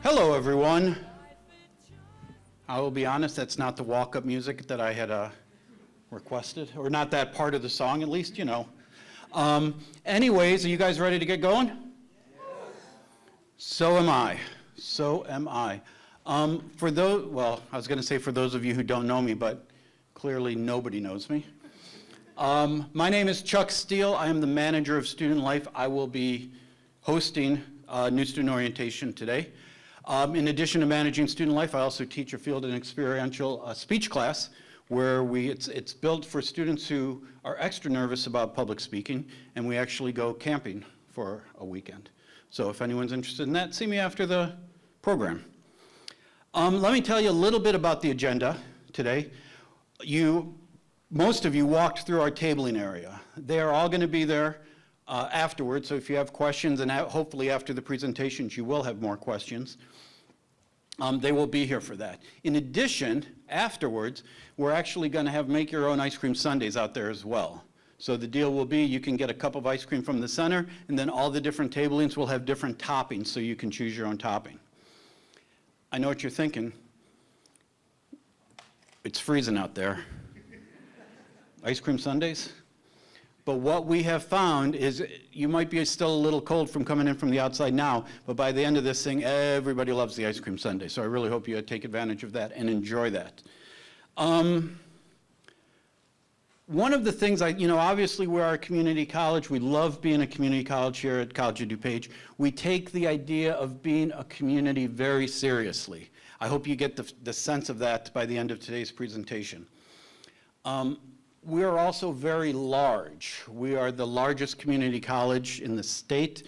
Hello, everyone. I will be honest, that's not the walk-up music that I had requested, or not that part of the song, at least, you know. Anyways, are you guys ready to get going? Yes. So am I. So am I. For those, well, I was going to say for those of you who don't know me, but clearly nobody knows me. My name is Chuck Steele. I am the manager of Student Life. I will be hosting New Student Orientation today. In addition to managing Student Life, I also teach a field and experiential speech class where it's built for students who are extra nervous about public speaking, and we actually go camping for a weekend. So if anyone's interested in that, see me after the program. Let me tell you a little bit about the agenda today. Most of you walked through our tabling area. They are all going to be there afterwards, so if you have questions, and hopefully after the presentations you will have more questions, they will be here for that. In addition, afterwards, we're actually going to have make your own ice cream sundaes out there as well. So the deal will be you can get a cup of ice cream from the center, and then all the different tablings will have different toppings so you can choose your own topping. I know what you're thinking. It's freezing out there. Ice cream sundaes? But what we have found is you might be still a little cold from coming in from the outside now, but by the end of this thing, everybody loves the ice cream sundae. So I really hope you take advantage of that and enjoy that. One of the things obviously we're a community college. We love being a community college here at College of DuPage. We take the idea of being a community very seriously. I hope you get the sense of that by the end of today's presentation. We are also very large. We are the largest community college in the state.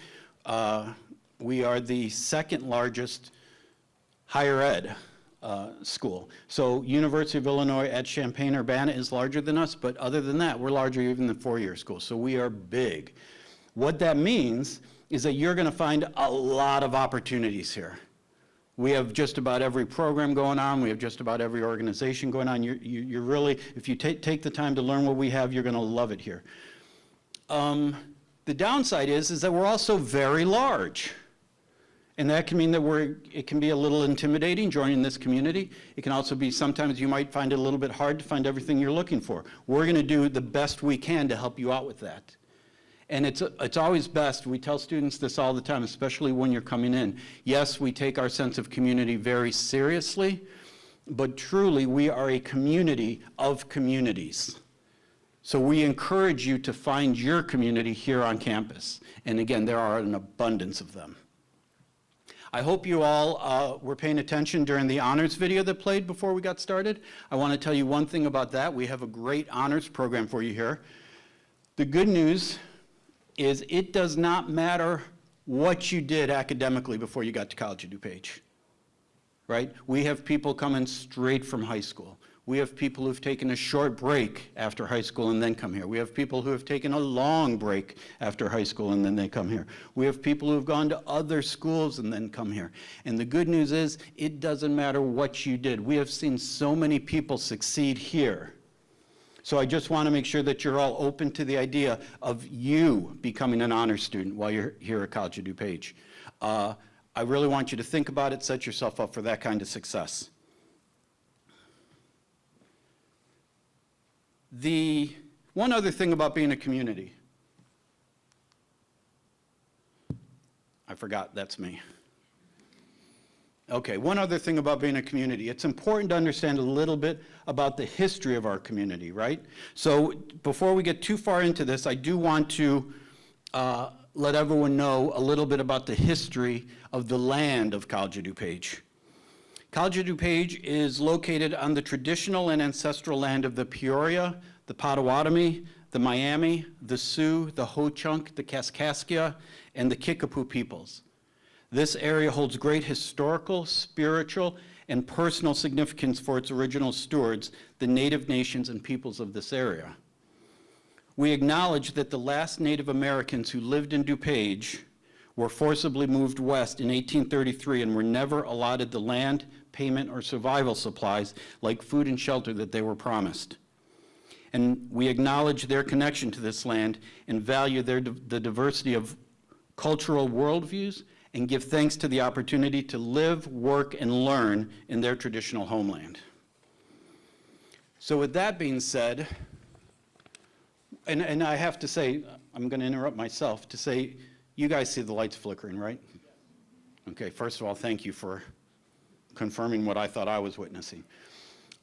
We are the second largest higher ed school. So University of Illinois at Champaign-Urbana is larger than us, but other than that, we're larger even than four-year schools. So we are big. What that means is that you're going to find a lot of opportunities here. We have just about every program going on. We have just about every organization going on. You're really, if you take the time to learn what we have, you're going to love it here. The downside is that we're also very large. And that can mean that it can be a little intimidating joining this community. It can also be sometimes you might find it a little bit hard to find everything you're looking for. We're going to do the best we can to help you out with that. And it's always best, we tell students this all the time, especially when you're coming in. Yes, we take our sense of community very seriously, but truly we are a community of communities. So we encourage you to find your community here on campus. And again, there are an abundance of them. I hope you all were paying attention during the honors video that played before we got started. I want to tell you one thing about that. We have a great honors program for you here. The good news is it does not matter what you did academically before you got to College of DuPage, right? We have people coming straight from high school. We have people who've taken a short break after high school and then come here. We have people who have taken a long break after high school and then they come here. We have people who've gone to other schools and then come here. And the good news is it doesn't matter what you did. We have seen so many people succeed here. So I just want to make sure that you're all open to the idea of you becoming an honor student while you're here at College of DuPage. I really want you to think about it, set yourself up for that kind of success. The one other thing about being a community. I forgot, that's me. Okay, one other thing about being a community. It's important to understand a little bit about the history of our community, right? So before we get too far into this, I do want to let everyone know a little bit about the history of the land of College of DuPage. College of DuPage is located on the traditional and ancestral land of the Peoria, the Potawatomi, the Miami, the Sioux, the Ho-Chunk, the Kaskaskia, and the Kickapoo peoples. This area holds great historical, spiritual, and personal significance for its original stewards, the Native nations and peoples of this area. We acknowledge that the last Native Americans who lived in DuPage were forcibly moved west in 1833 and were never allotted the land, payment, or survival supplies like food and shelter that they were promised. And we acknowledge their connection to this land and value the diversity of cultural worldviews and give thanks to the opportunity to live, work, and learn in their traditional homeland. So with that being said, and I have to say, I'm going to interrupt myself to say, you guys see the lights flickering, right? Okay, first of all, thank you for confirming what I thought I was witnessing.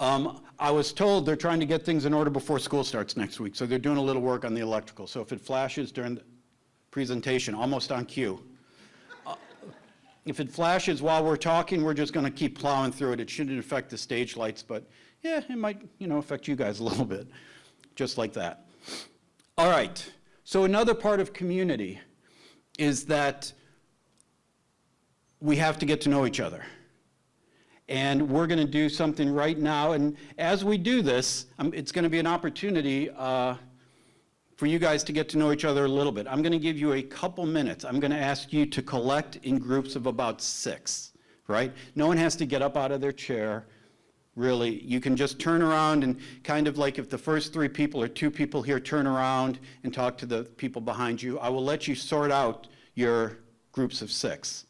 I was told they're trying to get things in order before school starts next week, so they're doing a little work on the electrical. So if it flashes during the presentation, almost on cue. If it flashes while we're talking, we're just going to keep plowing through it. It shouldn't affect the stage lights, but yeah, it might, affect you guys a little bit, just like that. All right, so another part of community is that we have to get to know each other. And we're going to do something right now, and as we do this, it's going to be an opportunity for you guys to get to know each other a little bit. I'm going to give you a couple minutes. I'm going to ask you to collect in groups of about 6, right? No one has to get up out of their chair. Really, you can just turn around and kind of like if the first 3 people or 2 people here turn around and talk to the people behind you, I will let you sort out your groups of 6.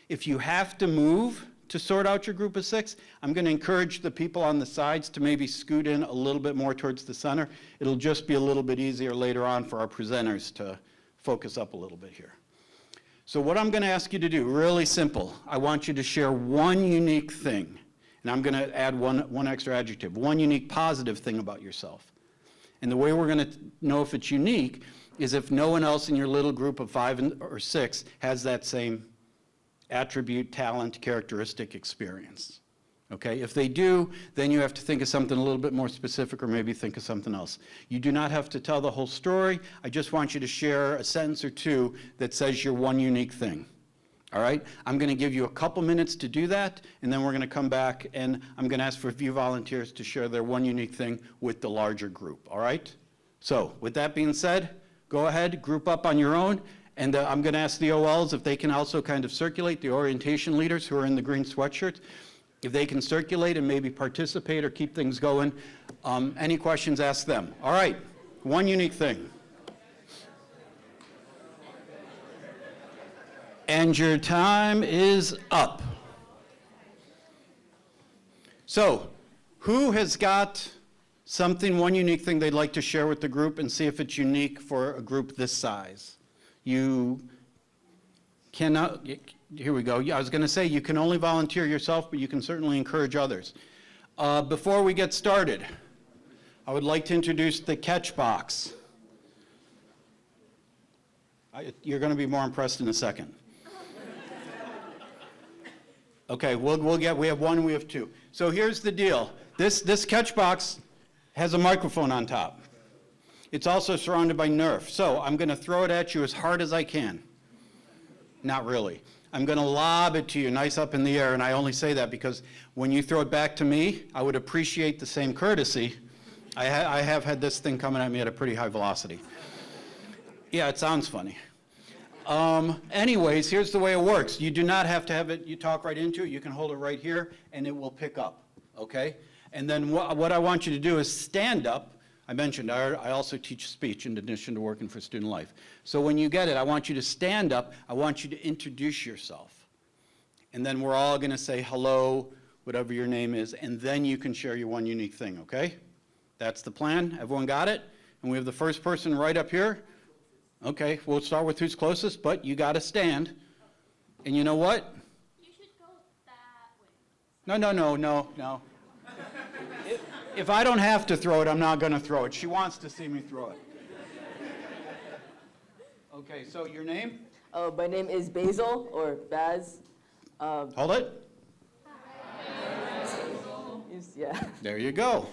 If you have to move to sort out your group of 6, I'm going to encourage the people on the sides to maybe scoot in a little bit more towards the center. It'll just be a little bit easier later on for our presenters to focus up a little bit here. So what I'm going to ask you to do, really simple, I want you to share one unique thing. And I'm going to add one extra adjective, one unique positive thing about yourself. And the way we're going to know if it's unique is if no one else in your little group of 5 or 6 has that same attribute, talent, characteristic, experience. Okay? If they do, then you have to think of something a little bit more specific or maybe think of something else. You do not have to tell the whole story. I just want you to share a sentence or 2 that says your one unique thing. All right? I'm going to give you a couple minutes to do that, and then we're going to come back, and I'm going to ask for a few volunteers to share their one unique thing with the larger group. All right? So with that being said, go ahead, group up on your own, and I'm going to ask the OLs if they can also kind of circulate, the orientation leaders who are in the green sweatshirts, if they can circulate and maybe participate or keep things going. Any questions, ask them. All right, one unique thing. And your time is up. So, who has got something, one unique thing they'd like to share with the group and see if it's unique for a group this size? You cannot, here we go. I was going to say you can only volunteer yourself, but you can certainly encourage others. Before we get started, I would like to introduce the catch box. You're going to be more impressed in a second. Okay, we have 1, we have 2. So here's the deal. This catch box has a microphone on top. It's also surrounded by Nerf. So I'm going to throw it at you as hard as I can. Not really. I'm going to lob it to you nice up in the air, and I only say that because when you throw it back to me, I would appreciate the same courtesy. I have had this thing coming at me at a pretty high velocity. Yeah, it sounds funny. Anyways, here's the way it works. You do not have to have it, you talk right into it. You can hold it right here, and it will pick up, okay? And then what I want you to do is stand up. I mentioned I also teach speech in addition to working for Student Life. So when you get it, I want you to stand up. I want you to introduce yourself. And then we're all going to say hello, whatever your name is, and then you can share your one unique thing, okay? That's the plan. Everyone got it? And we have the first person right up here. Okay, we'll start with who's closest, but you got to stand. And you know what? You should go that way. No. If I don't have to throw it, I'm not going to throw it. She wants to see me throw it. Okay, so your name? My name is Basil, or Baz. Hold it. Yeah. There you go.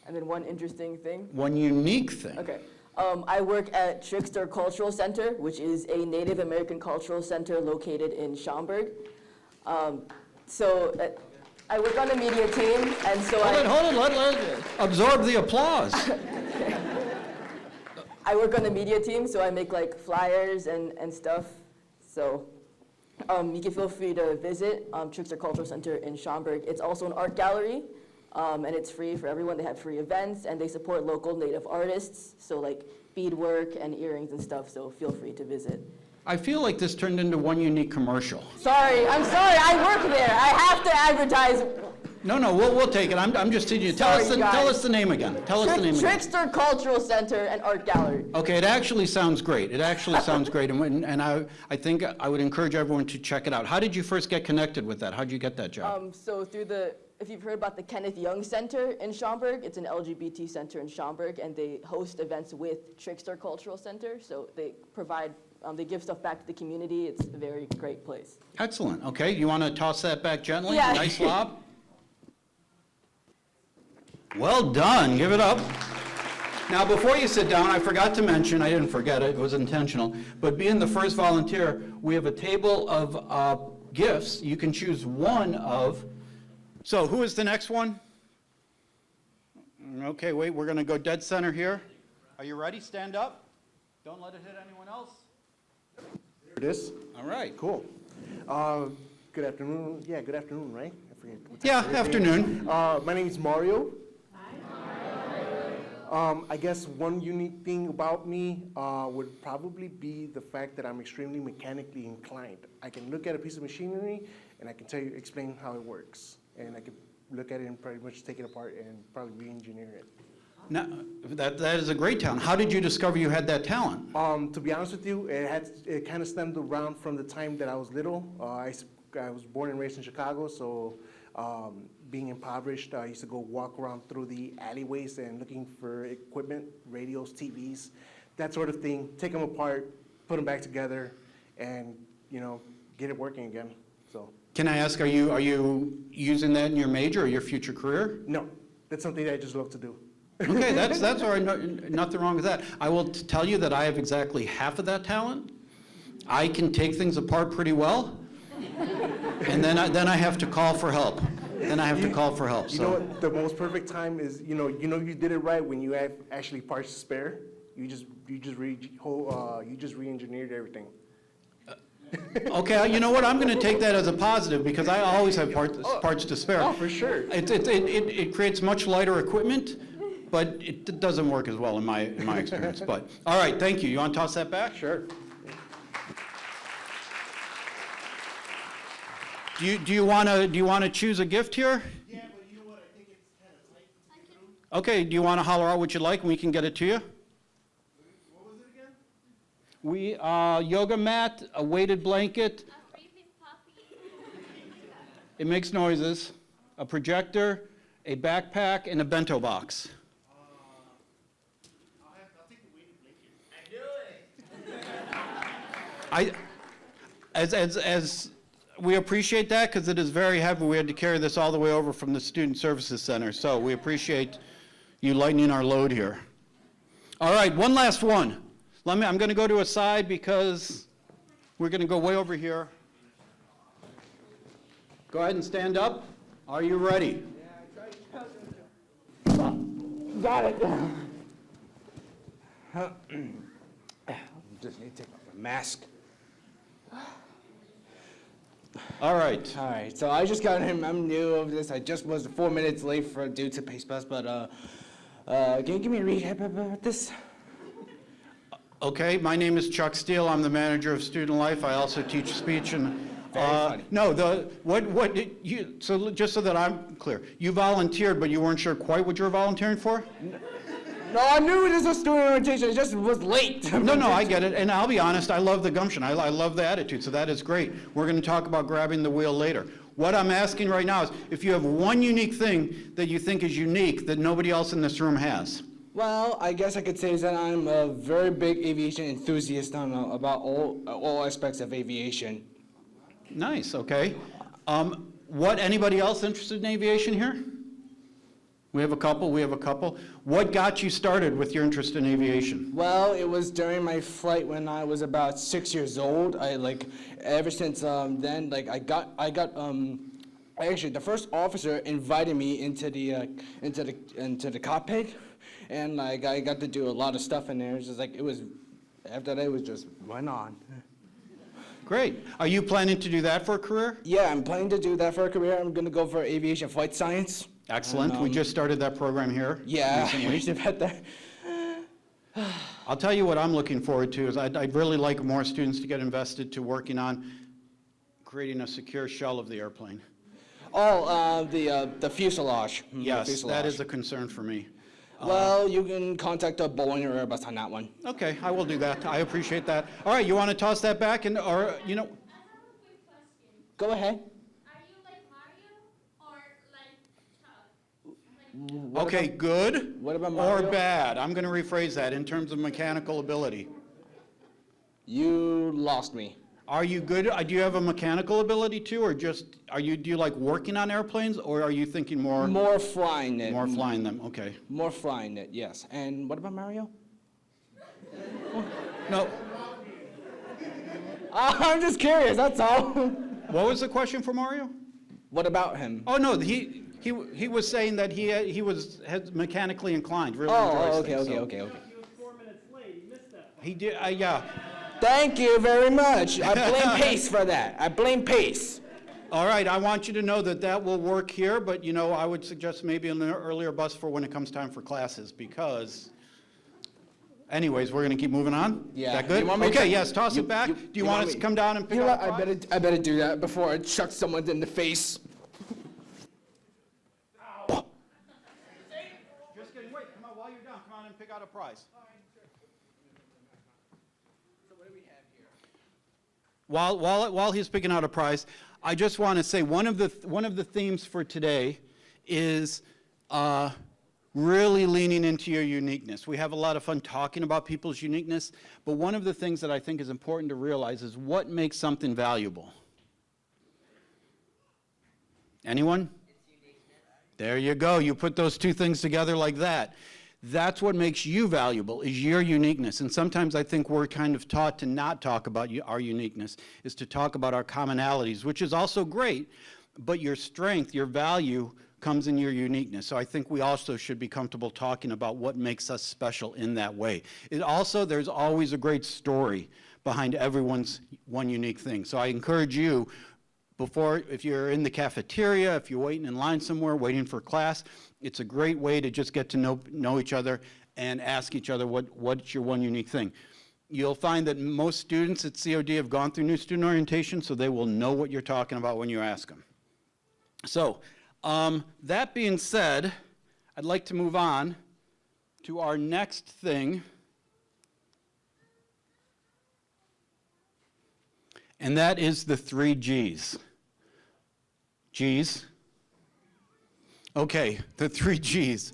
And then one interesting thing. One unique thing. Okay. I work at Trickster Cultural Center, which is a Native American cultural center located in Schaumburg. I work on the media team, and so Hold it, let absorb the applause. I work on the media team, so I make like flyers and stuff. So you can feel free to visit Trickster Cultural Center in Schaumburg. It's also an art gallery, and it's free for everyone. They have free events, and they support local Native artists, so like beadwork and earrings and stuff, so feel free to visit. I feel like this turned into one unique commercial. Sorry, I'm sorry, I work there. I have to advertise. No, we'll take it. I'm just teasing you. Tell Sorry, guys. us the name again. Tell us the name again. Trickster Cultural Center and Art Gallery. Okay, it actually sounds great. It actually sounds great, and I think I would encourage everyone to check it out. How did you first get connected with that? How did you get that job? So through if you've heard about the Kenneth Young Center in Schaumburg, it's an LGBT center in Schaumburg, and they host events with Trickster Cultural Center. So they provide, they give stuff back to the community. It's a very great place. Excellent. Okay, you want to toss that back gently? Yeah. Nice lob. Well done. Give it up. Now, before you sit down, I forgot to mention, I didn't forget it, it was intentional, but being the first volunteer, we have a table of gifts. You can choose one of. So who is the next one? Okay, wait, we're going to go dead center here. Are you ready? Stand up. Don't let it hit anyone else. There it is. All right. Cool. Good afternoon. Yeah, good afternoon, right? I forget what time Yeah, it is. afternoon. My name is Mario. I guess one unique thing about me would probably be the fact that I'm extremely mechanically inclined. I can look at a piece of machinery and I can explain how it works. And I can look at it and pretty much take it apart and probably re-engineer it. Now, that is a great talent. How did you discover you had that talent? To be honest with you, it kind of stemmed around from the time that I was little. I was born and raised in Chicago, so being impoverished, I used to go walk around through the alleyways and looking for equipment, radios, TVs, that sort of thing. Take them apart, put them back together, and get it working again. So. Can I ask, are you using that in your major or your future career? No, that's something that I just love to do. Okay, that's all right. Nothing wrong with that. I will tell you that I have exactly half of that talent. I can take things apart pretty well, and then I have to call for help. Then I have to call for help. You know what? The most perfect time is you you did it right when you have actually parts to spare. You just re-engineered everything. Okay, you know what? I'm going to take that as a positive because I always have parts to spare. Oh, for sure. It creates much lighter equipment, but it doesn't work as well in my experience. But all right, thank you. You want to toss that back? Sure. Do you want to choose a gift here? Yeah, but you know what? I think it's kind of tight to take through. Okay. Do you want to holler out what you like and we can get it to you? What was it again? Yoga mat, a weighted blanket. A breathing puppy. It makes noises. A projector, a backpack, and a bento box. I'll take the weighted blanket. I knew it. As we appreciate that because it is very heavy. We had to carry this all the way over from the Student Services Center. So we appreciate you lightening our load here. All right, one last one. I'm going to go to a side because we're going to go way over here. Go ahead and stand up. Are you ready? Got it. Just need to take off my mask. All right. All right, so I just got him. I'm new of this. I just was 4 minutes late due to Pace Bus, but can you give me a recap about this? Okay, my name is Chuck Steele. I'm the manager of Student Life. I also teach speech and. Very funny. No, so just so that I'm clear, you volunteered, but you weren't sure quite what you were volunteering for? No, I knew this was student orientation. I just was late. No, I get it. And I'll be honest, I love the gumption. I love the attitude, so that is great. We're going to talk about grabbing the wheel later. What I'm asking right now is if you have one unique thing that you think is unique that nobody else in this room has. Well, I guess I could say that I'm a very big aviation enthusiast. I know about all aspects of aviation. Nice, okay. Anybody else interested in aviation here? We have a couple. What got you started with your interest in aviation? Well, it was during my flight when I was about 6 years old. Ever since then, actually the first officer invited me into the cockpit, and I got to do a lot of stuff in there. It's just after that it was just went on. Great. Are you planning to do that for a career? Yeah, I'm planning to do that for a career. I'm gonna go for aviation flight science. Excellent. And, we just started that program here. Yeah, recently. we should bet that. I'll tell you what I'm looking forward to is I'd really like more students to get invested to working on creating a secure shell of the airplane. Oh, the fuselage. The Yes, that fuselage. is a concern for me. Well, you can contact a Boeing or Airbus on that one. Okay, I will do that. I appreciate that. All right, you want to toss that back and, or, you know, I have a quick question. Go ahead. Are you like Mario or like Chuck? What okay, about- good what about or Mario? bad? I'm going to rephrase that in terms of mechanical ability. You lost me. Are you good? Do you have a mechanical ability too, or just do you like working on airplanes, or are you thinking more More flying it. flying them? Okay. More flying it, yes. And what about Mario? No. I'm just curious, that's all. What was the question for Mario? What about him? Oh no, he was saying that he was mechanically inclined. Really Oh, enjoys okay, things, okay, so- okay, okay. He did. Yeah. Thank you very much. I blame Pace for that. I blame Pace. All right. I want you to know that that will work here, but you know, I would suggest maybe an earlier bus for when it comes time for classes, because. Anyways, we're gonna keep moving on. Yeah. Is that good? You want me to- Okay. Yes. Toss you- it back. you- Do you you want want us to me- come down and pick You know up? what? I better do that before I chuck someone in the face. Just kidding. Wait. Come on. While you're down, come on and pick out a prize. While he's picking out a prize, I just want to say one of the themes for today is really leaning into your uniqueness. We have a lot of fun talking about people's uniqueness, but one of the things that I think is important to realize is what makes something valuable. Anyone? There you go. You put those two things together like that. That's what makes you valuable, is your uniqueness. And sometimes I think we're kind of taught to not talk about our uniqueness, is to talk about our commonalities, which is also great, but your strength, your value comes in your uniqueness. So I think we also should be comfortable talking about what makes us special in that way. There's always a great story behind everyone's one unique thing. So I encourage you, if you're in the cafeteria, if you're waiting in line somewhere, waiting for class, it's a great way to just get to know each other and ask each other what's your one unique thing. You'll find that most students at COD have gone through new student orientation, so they will know what you're talking about when you ask them. So, that being said, I'd like to move on to our next thing, and that is the 3 Gs. Gs. Okay, the 3 Gs.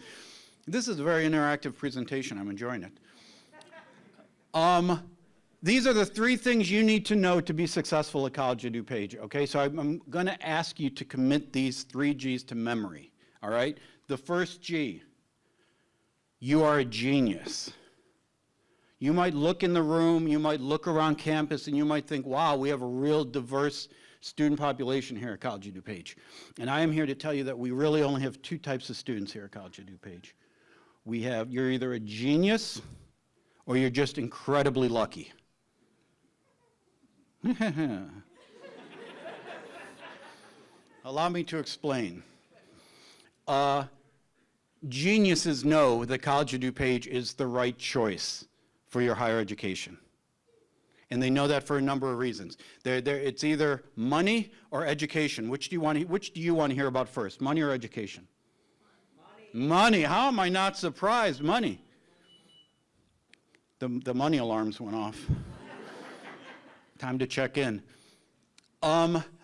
This is a very interactive presentation. I'm enjoying it. These are the 3 things you need to know to be successful at College of DuPage, okay? So I'm going to ask you to commit these 3 Gs to memory, all right? The first G, you are a genius. You might look in the room, you might look around campus, and you might think, wow, we have a real diverse student population here at College of DuPage. And I am here to tell you that we really only have 2 types of students here at College of DuPage. You're either a genius or you're just incredibly lucky. Allow me to explain. Geniuses know that College of DuPage is the right choice for your higher education. And they know that for a number of reasons. It's either money or education. Which do you want to hear about first, money or education? Money. How am I not surprised? Money. The money alarms went off. Time to check in.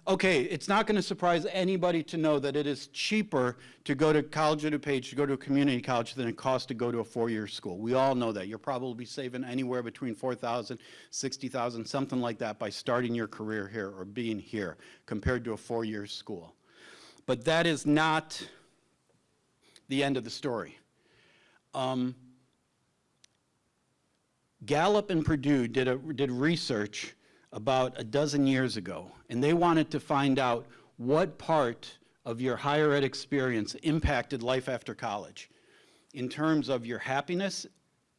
Okay, it's not going to surprise anybody to know that it is cheaper to go to College of DuPage, to go to a community college, than it costs to go to a 4-year school. We all know that. You're probably saving anywhere between $4,000, $60,000, something like that by starting your career here or being here compared to a 4-year school. But that is not the end of the story. Gallup and Purdue did research about a dozen years ago, and they wanted to find out what part of your higher ed experience impacted life after college in terms of your happiness,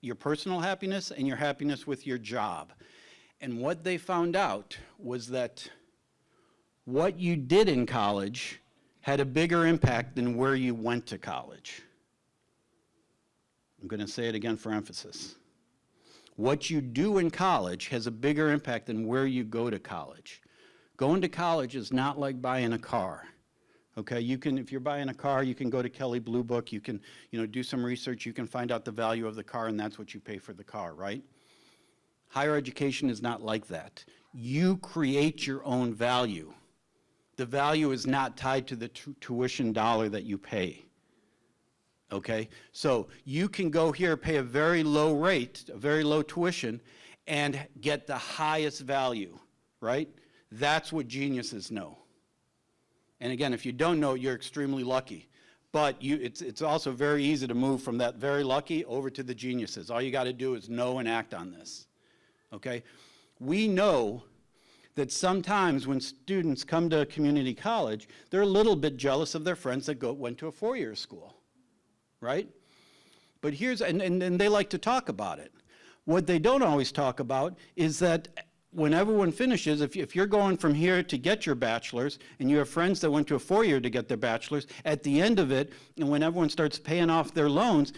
your personal happiness, and your happiness with your job. And what they found out was that what you did in college had a bigger impact than where you went to college. I'm going to say it again for emphasis. What you do in college has a bigger impact than where you go to college. Going to college is not like buying a car. Okay, if you're buying a car, you can go to Kelley Blue Book, you can, do some research, you can find out the value of the car, and that's what you pay for the car, right? Higher education is not like that. You create your own value. The value is not tied to the tuition dollar that you pay. Okay, so you can go here, pay a very low rate, a very low tuition, and get the highest value, right? That's what geniuses know. And again, if you don't know, you're extremely lucky. But it's also very easy to move from that very lucky over to the geniuses. All you got to do is know and act on this. Okay? We know that sometimes when students come to community college, they're a little bit jealous of their friends that went to a four-year school, right? But and they like to talk about it. What they don't always talk about is that when everyone finishes, if you're going from here to get your bachelor's, and you have friends that went to a four-year to get their bachelor's, at the end of it, and when everyone starts paying off their loans,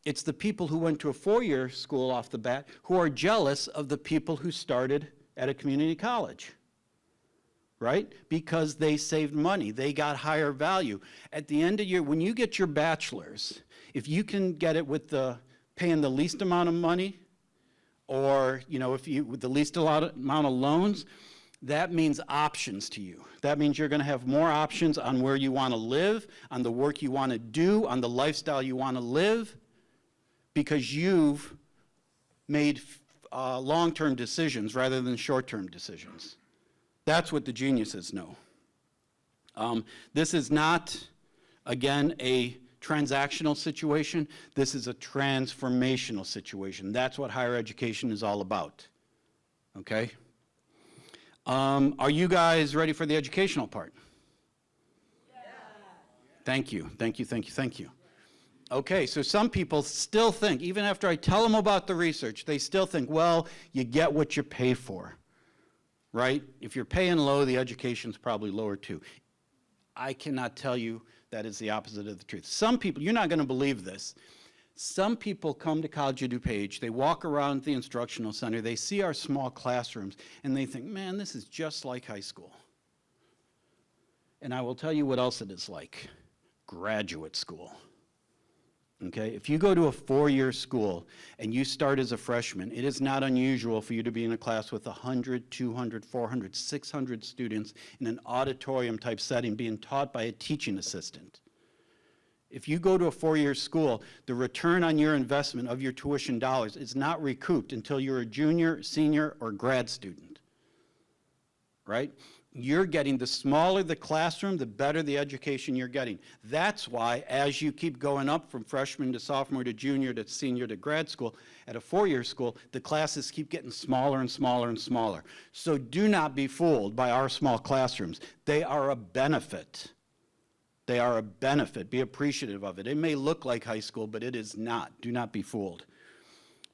it's the people who went to a four-year school off the bat who are jealous of the people who started at a community college, right? Because they saved money, they got higher value. At the end of year, when you get your bachelor's, if you can get it with paying the least amount of money, or with the least amount of loans, that means options to you. That means you're going to have more options on where you want to live, on the work you want to do, on the lifestyle you want to live, because you've made long-term decisions rather than short-term decisions. That's what the geniuses know. This is not, again, a transactional situation. This is a transformational situation. That's what higher education is all about. Okay? Are you guys ready for the educational part? Yeah. Thank you. Okay, so some people still think, even after I tell them about the research, they still think, well, you get what you pay for, right? If you're paying low, the education's probably lower too. I cannot tell you that is the opposite of the truth. Some people, you're not going to believe this, some people come to College of DuPage, they walk around the instructional center, they see our small classrooms, and they think, man, this is just like high school. And I will tell you what else it is like. Graduate school. Okay, if you go to a four-year school and you start as a freshman, it is not unusual for you to be in a class with 100, 200, 400, 600 students in an auditorium-type setting being taught by a teaching assistant. If you go to a four-year school, the return on your investment of your tuition dollars is not recouped until you're a junior, senior, or grad student, right? You're getting, the smaller the classroom, the better the education you're getting. That's why as you keep going up from freshman to sophomore to junior to senior to grad school, at a four-year school, the classes keep getting smaller and smaller and smaller. So do not be fooled by our small classrooms. They are a benefit. They are a benefit. Be appreciative of it. It may look like high school, but it is not. Do not be fooled.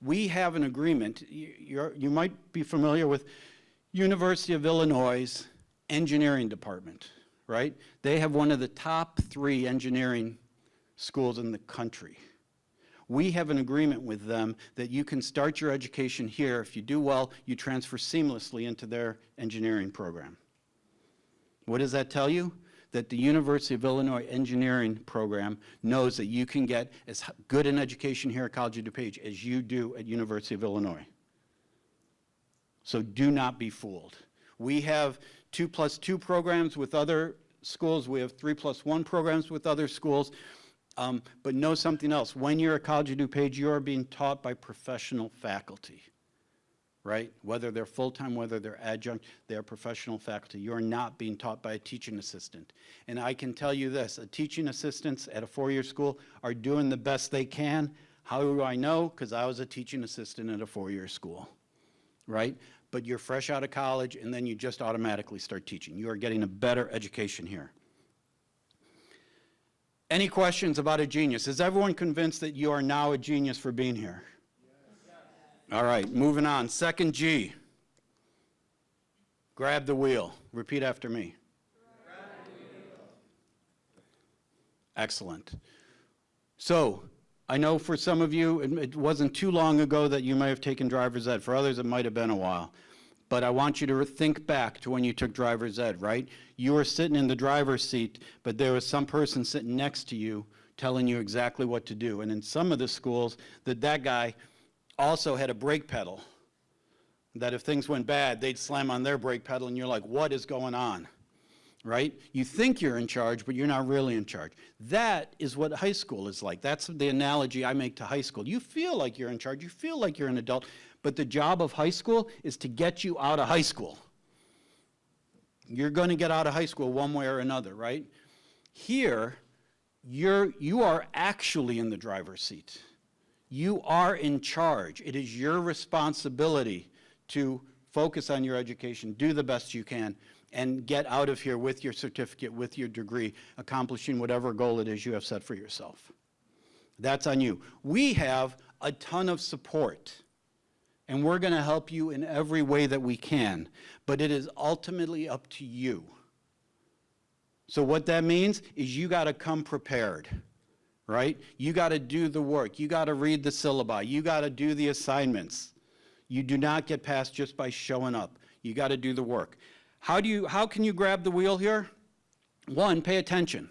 We have an agreement. You might be familiar with University of Illinois' engineering department, right? They have one of the top 3 engineering schools in the country. We have an agreement with them that you can start your education here. If you do well, you transfer seamlessly into their engineering program. What does that tell you? That the University of Illinois engineering program knows that you can get as good an education here at College of DuPage as you do at University of Illinois. So do not be fooled. We have 2+2 programs with other schools. We have 3+1 programs with other schools. But know something else. When you're at College of DuPage, you are being taught by professional faculty, right? Whether they're full-time, whether they're adjunct, they're professional faculty. You're not being taught by a teaching assistant. And I can tell you this, teaching assistants at a four-year school are doing the best they can. How do I know? Because I was a teaching assistant at a four-year school, right? But you're fresh out of college, and then you just automatically start teaching. You are getting a better education here. Any questions about a genius? Is everyone convinced that you are now a genius for being here? Yes. All right, moving on. Second G. Grab the wheel. Repeat after me. Grab the wheel. Excellent. So, I know for some of you, it wasn't too long ago that you may have taken driver's ed. For others, it might have been a while. But I want you to think back to when you took driver's ed, right? You were sitting in the driver's seat, but there was some person sitting next to you telling you exactly what to do. And in some of the schools, that guy also had a brake pedal, that if things went bad, they'd slam on their brake pedal, and you're like, what is going on, right? You think you're in charge, but you're not really in charge. That is what high school is like. That's the analogy I make to high school. You feel like you're in charge, you feel like you're an adult, but the job of high school is to get you out of high school. You're going to get out of high school one way or another, right? Here, you are actually in the driver's seat. You are in charge. It is your responsibility to focus on your education, do the best you can, and get out of here with your certificate, with your degree, accomplishing whatever goal it is you have set for yourself. That's on you. We have a ton of support, and we're going to help you in every way that we can, but it is ultimately up to you. So what that means is you got to come prepared, right? You got to do the work. You got to read the syllabi. You got to do the assignments. You do not get past just by showing up. You got to do the work. How can you grab the wheel here? One, pay attention.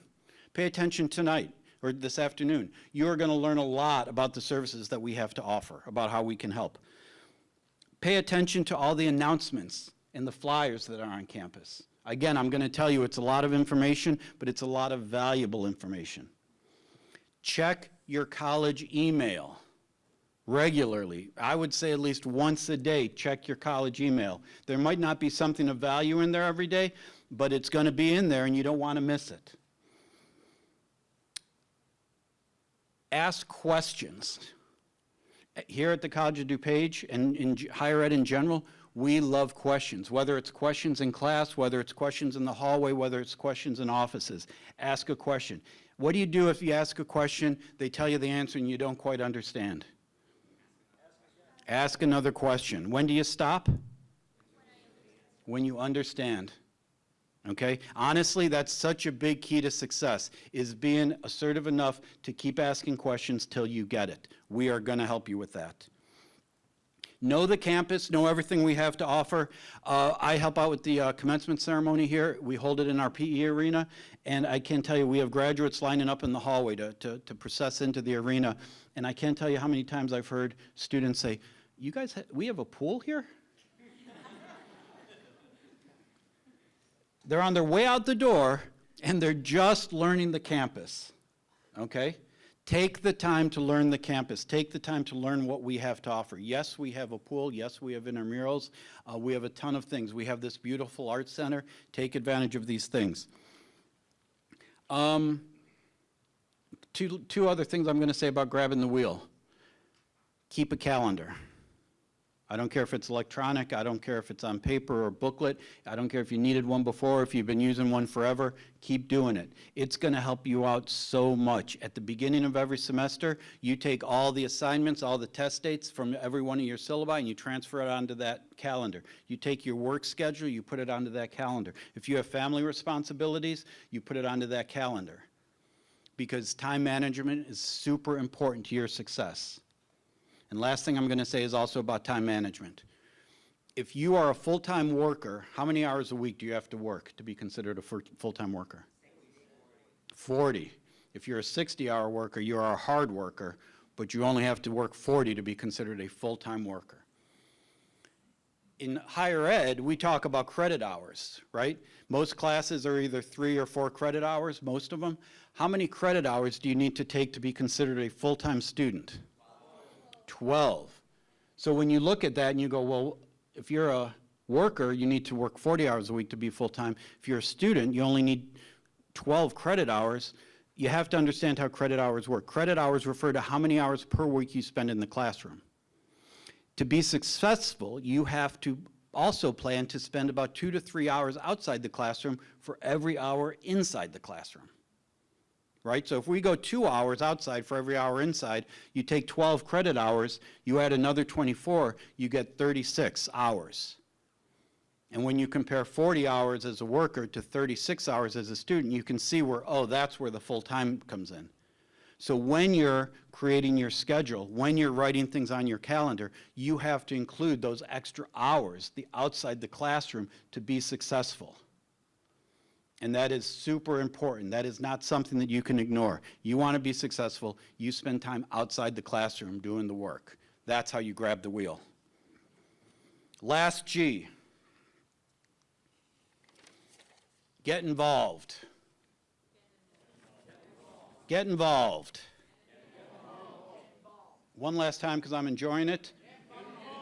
Pay attention tonight or this afternoon. You are going to learn a lot about the services that we have to offer, about how we can help. Pay attention to all the announcements and the flyers that are on campus. Again, I'm going to tell you it's a lot of information, but it's a lot of valuable information. Check your college email regularly. I would say at least once a day, check your college email. There might not be something of value in there every day, but it's going to be in there and you don't want to miss it. Ask questions. Here at the College of DuPage and in higher ed in general, we love questions, whether it's questions in class, whether it's questions in the hallway, whether it's questions in offices. Ask a question. What do you do if you ask a question, they tell you the answer and you don't quite understand? Ask another question. When do you stop? When you understand. Okay? Honestly, that's such a big key to success, is being assertive enough to keep asking questions till you get it. We are going to help you with that. Know the campus, know everything we have to offer. I help out with the commencement ceremony here. We hold it in our PE arena, and I can tell you we have graduates lining up in the hallway to process into the arena, and I can't tell you how many times I've heard students say, "You guys, we have a pool here?" They're on their way out the door, and they're just learning the campus, okay? Take the time to learn the campus. Take the time to learn what we have to offer. Yes, we have a pool. Yes, we have intramurals. We have a ton of things. We have this beautiful art center. Take advantage of these things. Two other things I'm going to say about grabbing the wheel. Keep a calendar. I don't care if it's electronic, I don't care if it's on paper or booklet, I don't care if you needed one before, if you've been using one forever, keep doing it. It's going to help you out so much. At the beginning of every semester, you take all the assignments, all the test dates from every one of your syllabi, and you transfer it onto that calendar. You take your work schedule, you put it onto that calendar. If you have family responsibilities, you put it onto that calendar. Because time management is super important to your success. And last thing I'm going to say is also about time management. If you are a full-time worker, how many hours a week do you have to work to be considered a full-time worker? 40. If you're a 60-hour worker, you are a hard worker, but you only have to work 40 to be considered a full-time worker. In higher ed, we talk about credit hours, right? Most classes are either 3 or 4 credit hours, most of them. How many credit hours do you need to take to be considered a full-time student? 12. So when you look at that and you go, well, if you're a worker, you need to work 40 hours a week to be full-time. If you're a student, you only need 12 credit hours. You have to understand how credit hours work. Credit hours refer to how many hours per week you spend in the classroom. To be successful, you have to also plan to spend about 2 to 3 hours outside the classroom for every hour inside the classroom. Right? So if we go 2 hours outside for every hour inside, you take 12 credit hours, you add another 24, you get 36 hours. And when you compare 40 hours as a worker to 36 hours as a student, you can see where, oh, that's where the full time comes in. So when you're creating your schedule, when you're writing things on your calendar, you have to include those extra hours, the outside the classroom, to be successful. And that is super important. That is not something that you can ignore. You want to be successful, you spend time outside the classroom doing the work. That's how you grab the wheel. Last G. Get involved. Get involved. One last time because I'm enjoying it.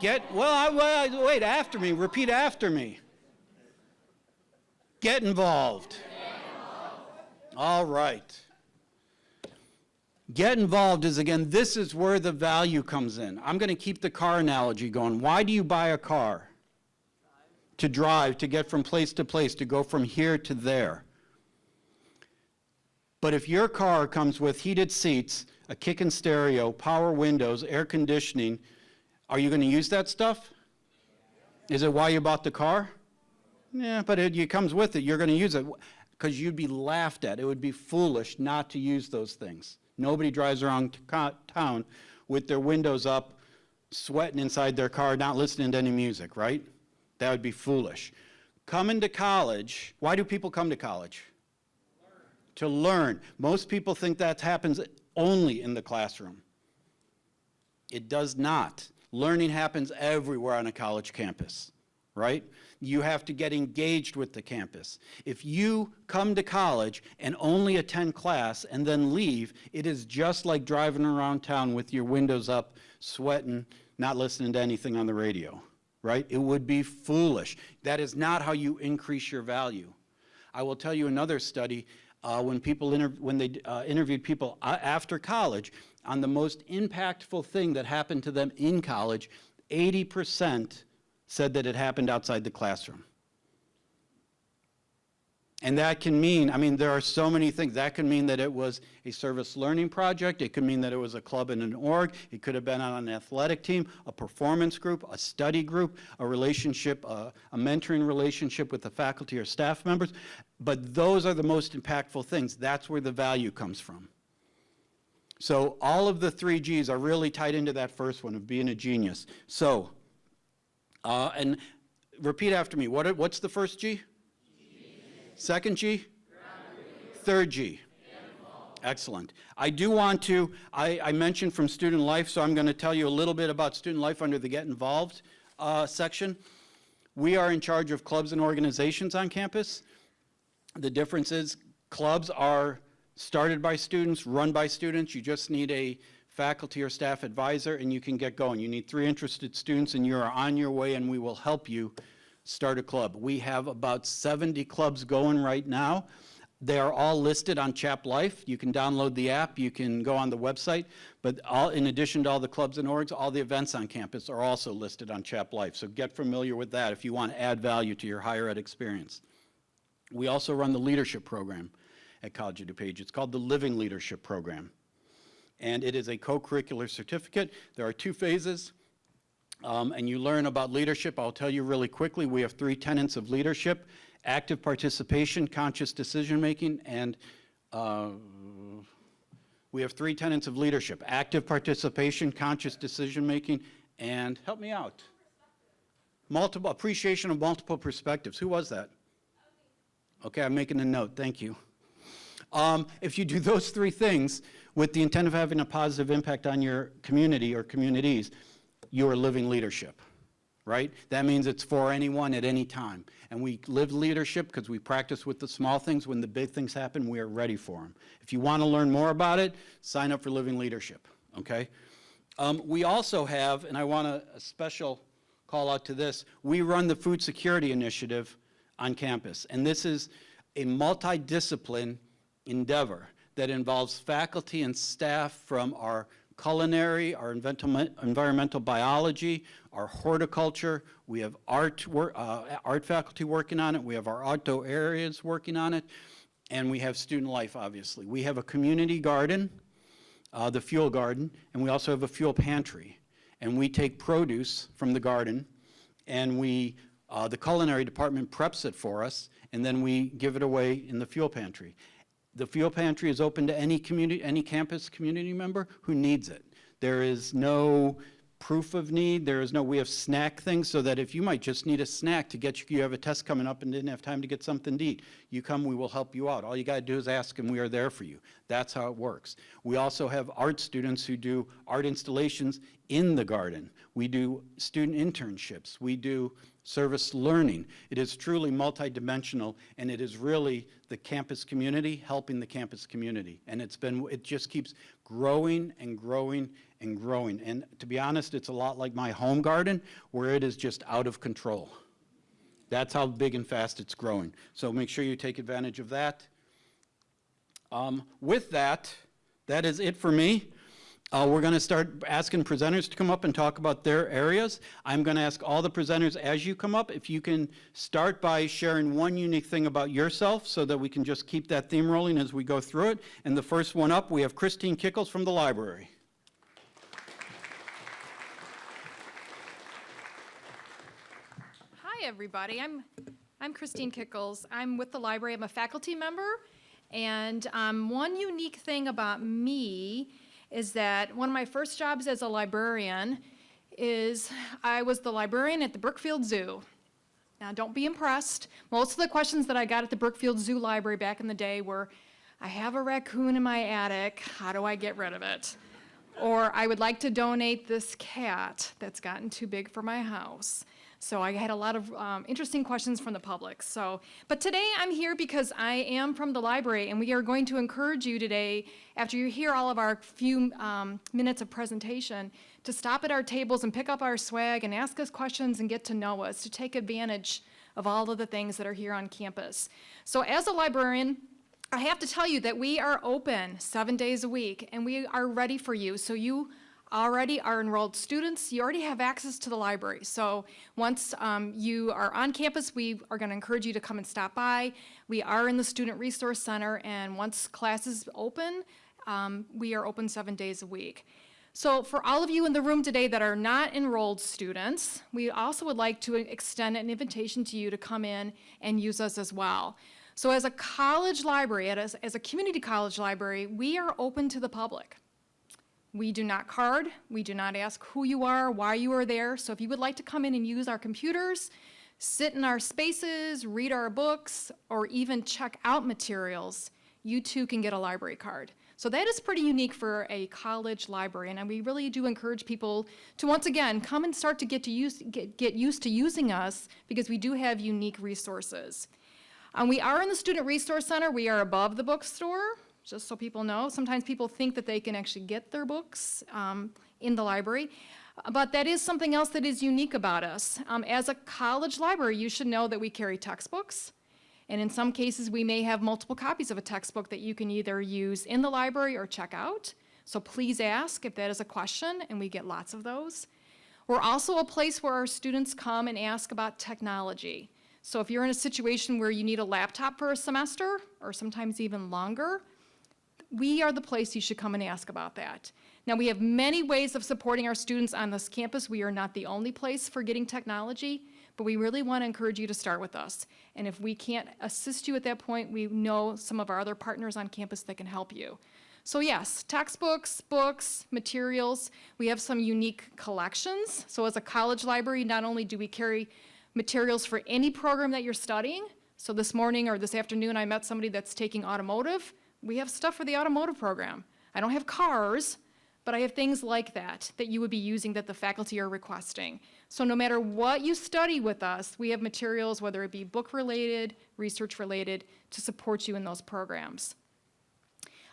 Wait, after me. Repeat after me. Get involved. All right. Get involved is, again, this is where the value comes in. I'm going to keep the car analogy going. Why do you buy a car? To drive, to get from place to place, to go from here to there. But if your car comes with heated seats, a kick-in stereo, power windows, air conditioning, are you going to use that stuff? Is it why you bought the car? Yeah, but it comes with it. You're going to use it because you'd be laughed at. It would be foolish not to use those things. Nobody drives around town with their windows up, sweating inside their car, not listening to any music, right? That would be foolish. Coming to college, why do people come to college? To learn. Most people think that happens only in the classroom. It does not. Learning happens everywhere on a college campus, right? You have to get engaged with the campus. If you come to college and only attend class and then leave, it is just like driving around town with your windows up, sweating, not listening to anything on the radio, right? It would be foolish. That is not how you increase your value. I will tell you another study. When they interviewed people after college on the most impactful thing that happened to them in college, 80% said that it happened outside the classroom. And that can mean, there are so many things. That can mean that it was a service learning project. It could mean that it was a club and an org. It could have been on an athletic team, a performance group, a study group, a relationship, a mentoring relationship with the faculty or staff members. But those are the most impactful things. That's where the value comes from. So all of the 3 Gs are really tied into that first one of being a genius. So, and repeat after me. What's the first G? Second G? Third G? Excellent. I do want to, I mentioned from student life, so I'm going to tell you a little bit about student life under the Get Involved section. We are in charge of clubs and organizations on campus. The difference is clubs are started by students, run by students. You just need a faculty or staff advisor and you can get going. You need 3 interested students and you are on your way and we will help you start a club. We have about 70 clubs going right now. They are all listed on Chap Life. You can download the app, you can go on the website, but in addition to all the clubs and orgs, all the events on campus are also listed on Chap Life. So get familiar with that if you want to add value to your higher ed experience. We also run the leadership program at College of DuPage. It's called the Living Leadership Program. And it is a co-curricular certificate. There are 2 phases. And you learn about leadership. I'll tell you really quickly, we have 3 tenets of leadership: active participation, conscious decision-making, and we have 3 tenets of leadership: active participation, conscious decision-making, and help me out. Appreciation of multiple perspectives. Who was that? Okay, I'm making a note. Thank you. If you do those 3 things with the intent of having a positive impact on your community or communities, you are living leadership, right? That means it's for anyone at any time. And we live leadership because we practice with the small things. When the big things happen, we are ready for them. If you want to learn more about it, sign up for Living Leadership, okay? We also have, and I want a special call out to this, we run the Food Security Initiative on campus. And this is a multidiscipline endeavor that involves faculty and staff from our culinary, our environmental biology, our horticulture. We have art faculty working on it. We have our outdoor areas working on it. And we have student life, obviously. We have a community garden, the fuel garden, and we also have a fuel pantry. And we take produce from the garden, and the culinary department preps it for us, and then we give it away in the fuel pantry. The fuel pantry is open to any community, any campus community member who needs it. There is no proof of need. There is no, we have snack things so that if you might just need a snack to get you have a test coming up and didn't have time to get something to eat, you come, we will help you out. All you got to do is ask and we are there for you. That's how it works. We also have art students who do art installations in the garden. We do student internships. We do service learning. It is truly multidimensional, and it is really the campus community helping the campus community. And it just keeps growing and growing and growing. And to be honest, it's a lot like my home garden, where it is just out of control. That's how big and fast it's growing. So make sure you take advantage of that. With that, that is it for me. We're going to start asking presenters to come up and talk about their areas. I'm going to ask all the presenters as you come up, if you can start by sharing one unique thing about yourself so that we can just keep that theme rolling as we go through it. And the first one up, we have Christine Kickles from the library. Hi, everybody. I'm Christine Kickles. I'm with the library. I'm a faculty member. And one unique thing about me is that one of my first jobs as a librarian is I was the librarian at the Brookfield Zoo. Now, don't be impressed. Most of the questions that I got at the Brookfield Zoo Library back in the day were, I have a raccoon in my attic, how do I get rid of it? Or I would like to donate this cat that's gotten too big for my house. So I had a lot of interesting questions from the public. But today I'm here because I am from the library, and we are going to encourage you today, after you hear all of our few minutes of presentation, to stop at our tables and pick up our swag and ask us questions and get to know us, to take advantage of all of the things that are here on campus. So as a librarian, I have to tell you that we are open 7 days a week, and we are ready for you. So you already are enrolled students, you already have access to the library. So once you are on campus, we are going to encourage you to come and stop by. We are in the Student Resource Center, and once classes open, we are open 7 days a week. So for all of you in the room today that are not enrolled students, we also would like to extend an invitation to you to come in and use us as well. So as a college library, as a community college library, we are open to the public. We do not card, we do not ask who you are, why you are there. So if you would like to come in and use our computers, sit in our spaces, read our books, or even check out materials, you too can get a library card. So that is pretty unique for a college library, and we really do encourage people to, once again, come and start to get used to using us, because we do have unique resources. We are in the Student Resource Center. We are above the bookstore. Just so people know, sometimes people think that they can actually get their books in the library, but that is something else that is unique about us. As a college library, you should know that we carry textbooks, and in some cases, we may have multiple copies of a textbook that you can either use in the library or check out. So please ask if that is a question, and we get lots of those. We're also a place where our students come and ask about technology. So if you're in a situation where you need a laptop for a semester, or sometimes even longer, we are the place you should come and ask about that. Now, we have many ways of supporting our students on this campus. We are not the only place for getting technology, but we really want to encourage you to start with us. And if we can't assist you at that point, we know some of our other partners on campus that can help you. So yes, textbooks, books, materials. We have some unique collections. So as a college library, not only do we carry materials for any program that you're studying. So this morning or this afternoon, I met somebody that's taking automotive. We have stuff for the automotive program. I don't have cars, but I have things like that you would be using that the faculty are requesting. So no matter what you study with us, we have materials, whether it be book-related, research-related, to support you in those programs.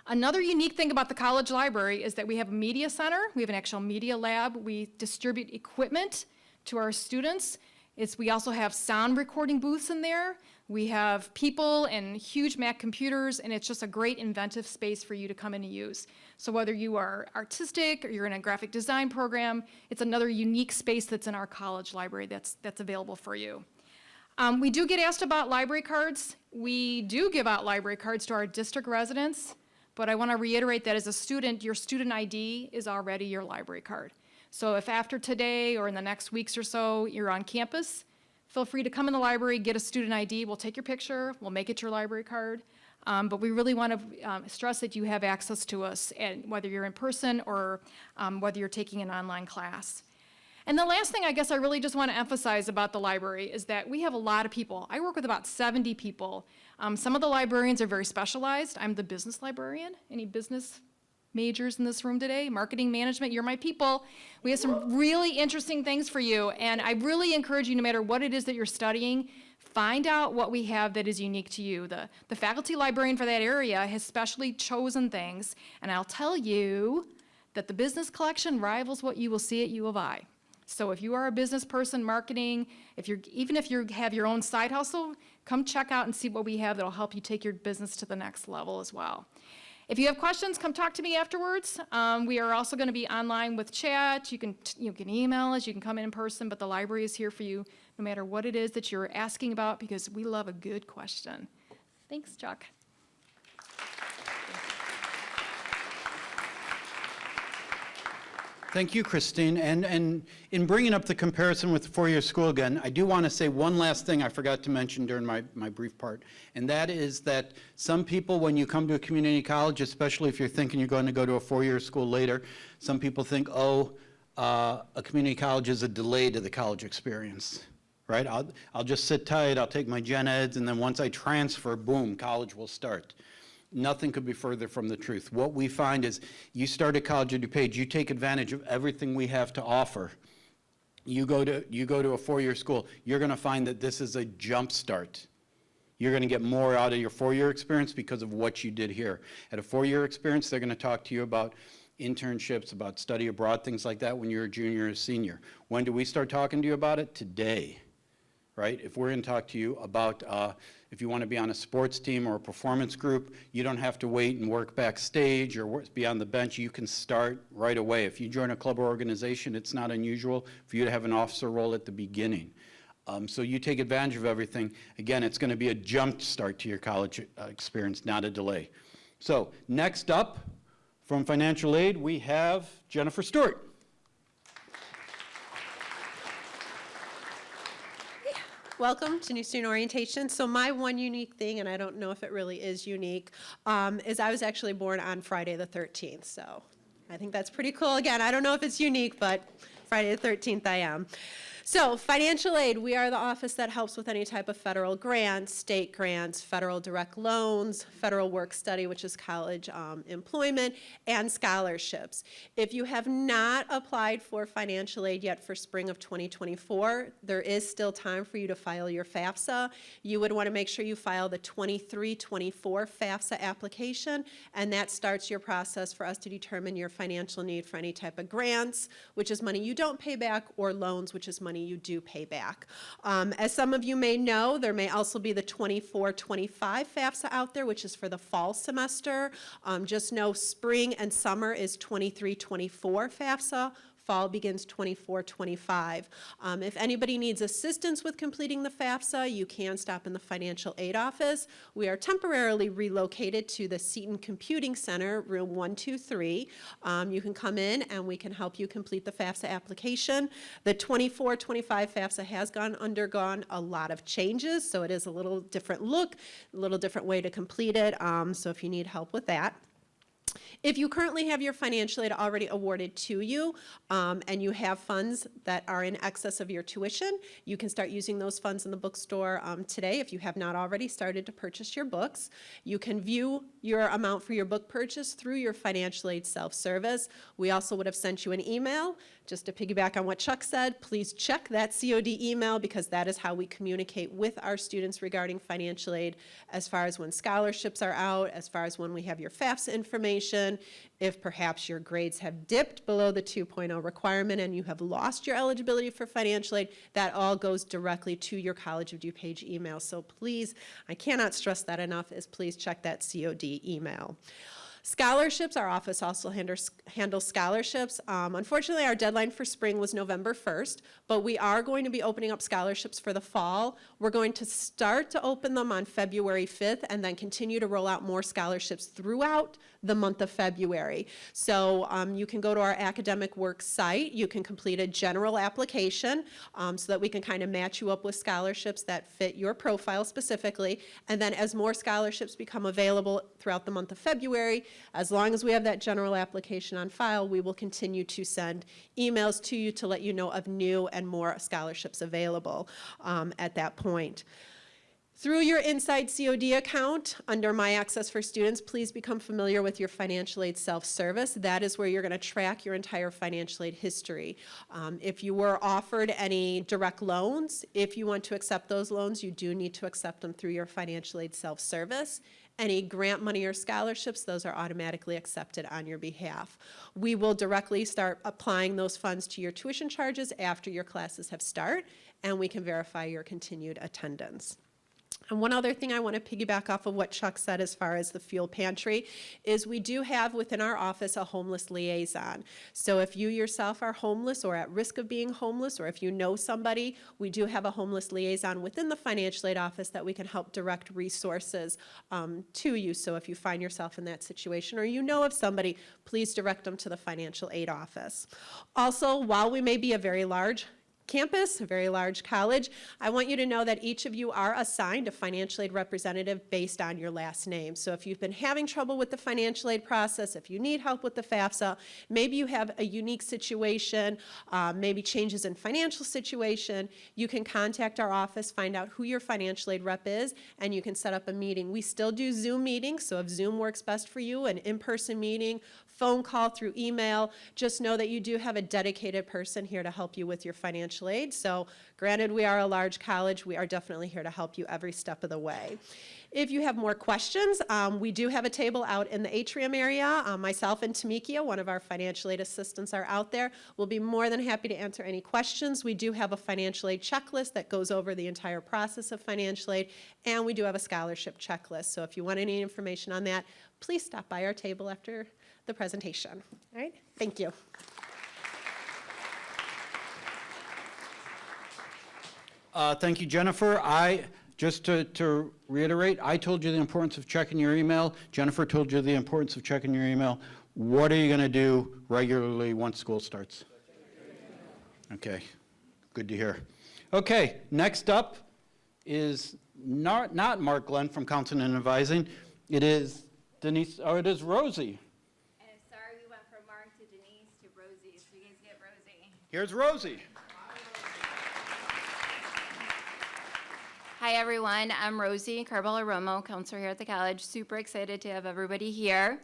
Another unique thing about the college library is that we have a media center. We have an actual media lab. We distribute equipment to our students. We also have sound recording booths in there. We have people and huge Mac computers, and it's just a great inventive space for you to come in and use. So whether you are artistic or you're in a graphic design program, it's another unique space that's in our college library that's available for you. We do get asked about library cards. We do give out library cards to our district residents, but I want to reiterate that as a student, your student ID is already your library card. So if after today or in the next weeks or so you're on campus, feel free to come in the library, get a student ID. We'll take your picture, we'll make it your library card. But we really want to stress that you have access to us, and whether you're in person or whether you're taking an online class. And the last thing I guess I really just want to emphasize about the library is that we have a lot of people. I work with about 70 people. Some of the librarians are very specialized. I'm the business librarian. Any business majors in this room today? Marketing, management, you're my people. We have some really interesting things for you, and I really encourage you, no matter what it is that you're studying, find out what we have that is unique to you. The faculty librarian for that area has specially chosen things, and I'll tell you that the business collection rivals what you will see at U of I. So if you are a business person, marketing, even if you have your own side hustle, come check out and see what we have that'll help you take your business to the next level as well. If you have questions, come talk to me afterwards. We are also going to be online with chat. You can email us, you can come in person, but the library is here for you no matter what it is that you're asking about, because we love a good question. Thanks, Chuck. Thank you, Christine. And in bringing up the comparison with the four-year school again, I do want to say one last thing I forgot to mention during my brief part, and that is that some people, when you come to a community college, especially if you're thinking you're going to go to a four-year school later, some people think, a community college is a delay to the college experience, right? I'll just sit tight, I'll take my gen eds, and then once I transfer, boom, college will start. Nothing could be further from the truth. What we find is you start at College of DuPage, you take advantage of everything we have to offer. You go to a four-year school, you're going to find that this is a jump start. You're going to get more out of your four-year experience because of what you did here. At a four-year experience, they're going to talk to you about internships, about study abroad, things like that when you're a junior or senior. When do we start talking to you about it? Today, right? If we're going to talk to you about if you want to be on a sports team or a performance group, you don't have to wait and work backstage or be on the bench. You can start right away. If you join a club or organization, it's not unusual for you to have an officer role at the beginning. So you take advantage of everything. Again, it's going to be a jump start to your college experience, not a delay. So next up, from financial aid, we have Jennifer Stewart. Welcome to New Student Orientation. So my one unique thing, and I don't know if it really is unique, is I was actually born on Friday the 13th. So I think that's pretty cool. Again, I don't know if it's unique, but Friday the 13th I am. So financial aid, we are the office that helps with any type of federal grants, state grants, federal direct loans, federal work study, which is college employment, and scholarships. If you have not applied for financial aid yet for spring of 2024, there is still time for you to file your FAFSA. You would want to make sure you file the 23-24 FAFSA application, and that starts your process for us to determine your financial need for any type of grants, which is money you don't pay back, or loans, which is money you do pay back. As some of you may know, there may also be the 24-25 FAFSA out there, which is for the fall semester. Just know spring and summer is 23-24 FAFSA. Fall begins 24-25. If anybody needs assistance with completing the FAFSA, you can stop in the financial aid office. We are temporarily relocated to the Seton Computing Center, room 123. You can come in and we can help you complete the FAFSA application. The 24-25 FAFSA has undergone a lot of changes, so it is a little different look, a little different way to complete it, so if you need help with that. If you currently have your financial aid already awarded to you and you have funds that are in excess of your tuition, you can start using those funds in the bookstore today if you have not already started to purchase your books. You can view your amount for your book purchase through your financial aid self-service. We also would have sent you an email. Just to piggyback on what Chuck said, please check that COD email because that is how we communicate with our students regarding financial aid as far as when scholarships are out, as far as when we have your FAFSA information, if perhaps your grades have dipped below the 2.0 requirement and you have lost your eligibility for financial aid, that all goes directly to your College of DuPage email. So please, I cannot stress that enough, is please check that COD email. Scholarships, our office also handles scholarships. Unfortunately, our deadline for spring was November 1st, but we are going to be opening up scholarships for the fall. We're going to start to open them on February 5th and then continue to roll out more scholarships throughout the month of February. So you can go to our academic work site. You can complete a general application so that we can kind of match you up with scholarships that fit your profile specifically. And then as more scholarships become available throughout the month of February, as long as we have that general application on file, we will continue to send emails to you to let you know of new and more scholarships available at that point. Through your Inside COD account, under My Access for Students, please become familiar with your financial aid self-service. That is where you're going to track your entire financial aid history. If you were offered any direct loans, if you want to accept those loans, you do need to accept them through your financial aid self-service. Any grant money or scholarships, those are automatically accepted on your behalf. We will directly start applying those funds to your tuition charges after your classes have started, and we can verify your continued attendance. And one other thing I want to piggyback off of what Chuck said as far as the fuel pantry is we do have within our office a homeless liaison. So if you yourself are homeless or at risk of being homeless, or if you know somebody, we do have a homeless liaison within the financial aid office that we can help direct resources to you. So if you find yourself in that situation or you know of somebody, please direct them to the financial aid office. Also, while we may be a very large campus, a very large college, I want you to know that each of you are assigned a financial aid representative based on your last name. So if you've been having trouble with the financial aid process, if you need help with the FAFSA, maybe you have a unique situation, maybe changes in financial situation, you can contact our office, find out who your financial aid rep is, and you can set up a meeting. We still do Zoom meetings, so if Zoom works best for you, an in-person meeting, phone call, through email, just know that you do have a dedicated person here to help you with your financial aid. So granted, we are a large college, we are definitely here to help you every step of the way. If you have more questions, we do have a table out in the atrium area. Myself and Tamikia, one of our financial aid assistants, are out there. We'll be more than happy to answer any questions. We do have a financial aid checklist that goes over the entire process of financial aid, and we do have a scholarship checklist. So if you want any information on that, please stop by our table after the presentation. All right, thank you. Thank you, Jennifer. Just to reiterate, I told you the importance of checking your email. Jennifer told you the importance of checking your email. What are you going to do regularly once school starts? Okay, good to hear. Okay, next up is not Mark Glenn from Counseling and Advising. It is Denise, or it is Rosie. And sorry we went from Mark to Denise to Rosie, so you guys get Rosie. Here's Rosie. Hi everyone, I'm Rosie, Carbajal-Romo, counselor here at the college. Super excited to have everybody here.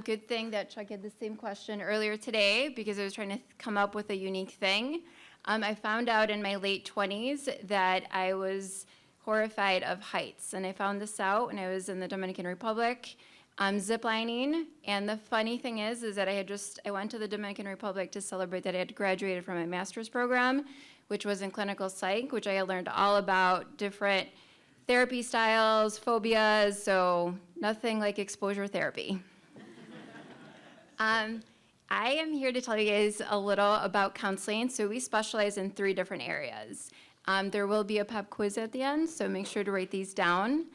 Good thing that Chuck had the same question earlier today because I was trying to come up with a unique thing. I found out in my late 20s that I was horrified of heights, and I found this out when I was in the Dominican Republic ziplining. And the funny thing is that I went to the Dominican Republic to celebrate that I had graduated from my master's program, which was in clinical psych, which I had learned all about different therapy styles, phobias, so nothing like exposure therapy. I am here to tell you guys a little about counseling. So we specialize in 3 different areas. There will be a pep quiz at the end, so make sure to write these down.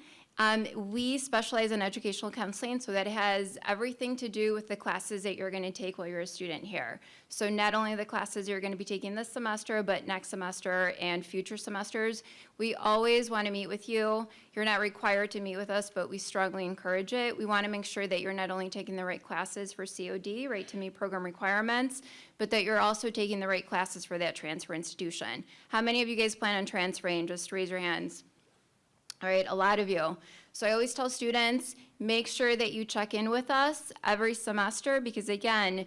We specialize in educational counseling, so that has everything to do with the classes that you're going to take while you're a student here. So not only the classes you're going to be taking this semester, but next semester and future semesters. We always want to meet with you. You're not required to meet with us, but we strongly encourage it. We want to make sure that you're not only taking the right classes for COD, right to meet program requirements, but that you're also taking the right classes for that transfer institution. How many of you guys plan on transferring? Just raise your hands. All right, a lot of you. So I always tell students, make sure that you check in with us every semester because, again,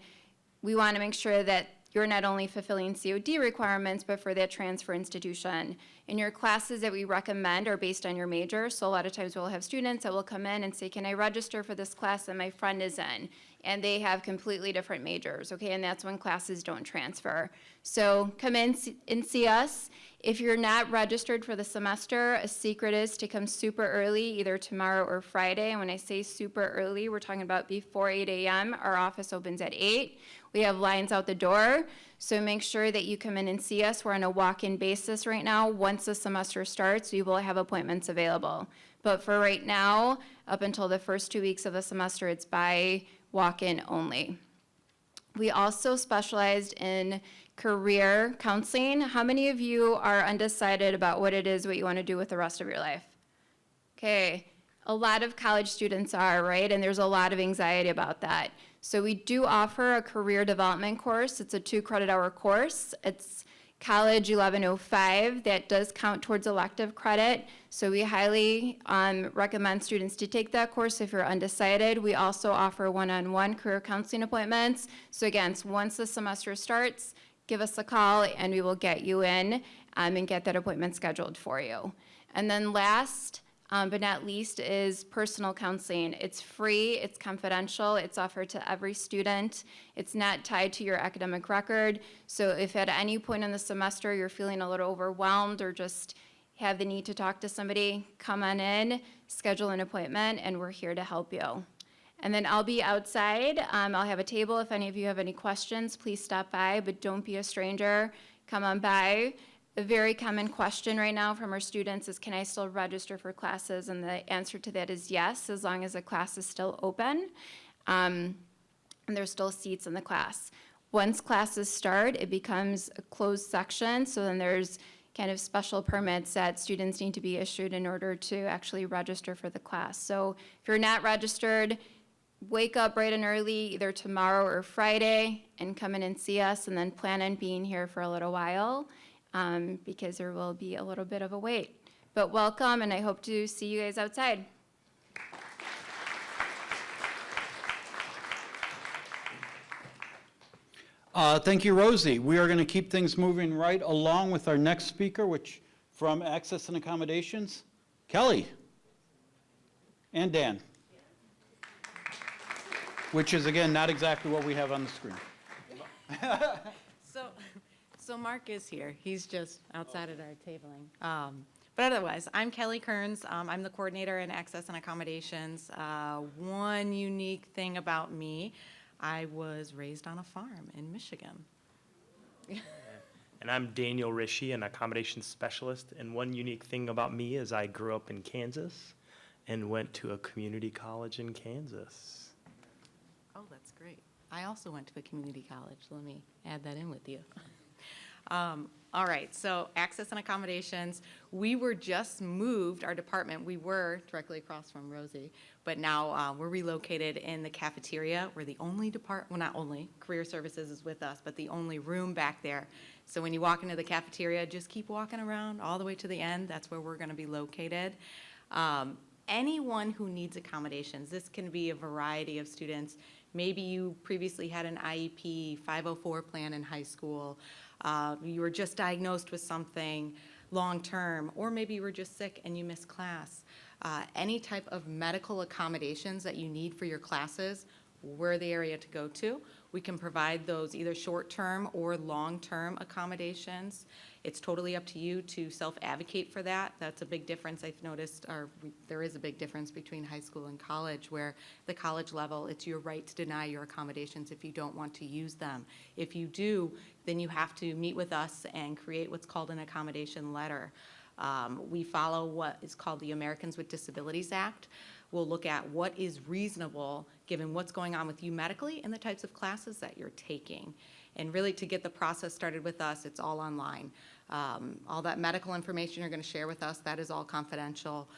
we want to make sure that you're not only fulfilling COD requirements, but for that transfer institution. And your classes that we recommend are based on your major. So a lot of times we'll have students that will come in and say, can I register for this class that my friend is in? and they have completely different majors, okay? And that's when classes don't transfer. So come in and see us. If you're not registered for the semester, a secret is to come super early, either tomorrow or Friday. And when I say super early, we're talking about before 8 a.m. Our office opens at 8. We have lines out the door, so make sure that you come in and see us. We're on a walk-in basis right now. Once the semester starts, we will have appointments available. But for right now, up until the first 2 weeks of the semester, it's by walk-in only. We also specialized in career counseling. How many of you are undecided about what it is, what you want to do with the rest of your life? Okay, a lot of college students are, right? And there's a lot of anxiety about that. So we do offer a career development course. It's a 2-credit-hour course. It's College 1105. That does count towards elective credit. So we highly recommend students to take that course if you're undecided. We also offer one-on-one career counseling appointments. So again, once the semester starts, give us a call and we will get you in and get that appointment scheduled for you. And then last, but not least, is personal counseling. It's free, it's confidential, it's offered to every student. It's not tied to your academic record. So if at any point in the semester you're feeling a little overwhelmed or just have the need to talk to somebody, come on in, schedule an appointment, and we're here to help you. And then I'll be outside. I'll have a table. If any of you have any questions, please stop by, but don't be a stranger. Come on by. A very common question right now from our students is, can I still register for classes? And the answer to that is yes, as long as the class is still open and there's still seats in the class. Once classes start, it becomes a closed section, so then there's kind of special permits that students need to be issued in order to actually register for the class. So if you're not registered, wake up bright and early, either tomorrow or Friday, and come in and see us, and then plan on being here for a little while. Because there will be a little bit of a wait. But welcome, and I hope to see you guys outside. Thank you, Rosie. We are going to keep things moving right along with our next speaker, which from Access and Accommodations, Kelly and Dan, which is, again, not exactly what we have on the screen. So Mark is here. He's just outside at our tabling. But otherwise, I'm Kelly Kearns. I'm the coordinator in Access and Accommodations. One unique thing about me, I was raised on a farm in Michigan. And I'm Daniel Rishi, an accommodations specialist. And one unique thing about me is I grew up in Kansas and went to a community college in Kansas. Oh, that's great. I also went to a community college. Let me add that in with you. All right, so Access and Accommodations, we were just moved, our department, we were directly across from Rosie, but now we're relocated in the cafeteria. We're the only well, not only, Career Services is with us, but the only room back there. So when you walk into the cafeteria, just keep walking around all the way to the end. That's where we're going to be located. Anyone who needs accommodations, this can be a variety of students. Maybe you previously had an IEP 504 plan in high school. You were just diagnosed with something long-term, or maybe you were just sick and you missed class. Any type of medical accommodations that you need for your classes, we're the area to go to. We can provide those either short-term or long-term accommodations. It's totally up to you to self-advocate for that. That's a big difference I've noticed, there is a big difference between high school and college, where the college level, it's your right to deny your accommodations if you don't want to use them. If you do, then you have to meet with us and create what's called an accommodation letter. We follow what is called the Americans with Disabilities Act. We'll look at what is reasonable given what's going on with you medically and the types of classes that you're taking. And really, to get the process started with us, it's all online. All that medical information you're going to share with us, that is all confidential.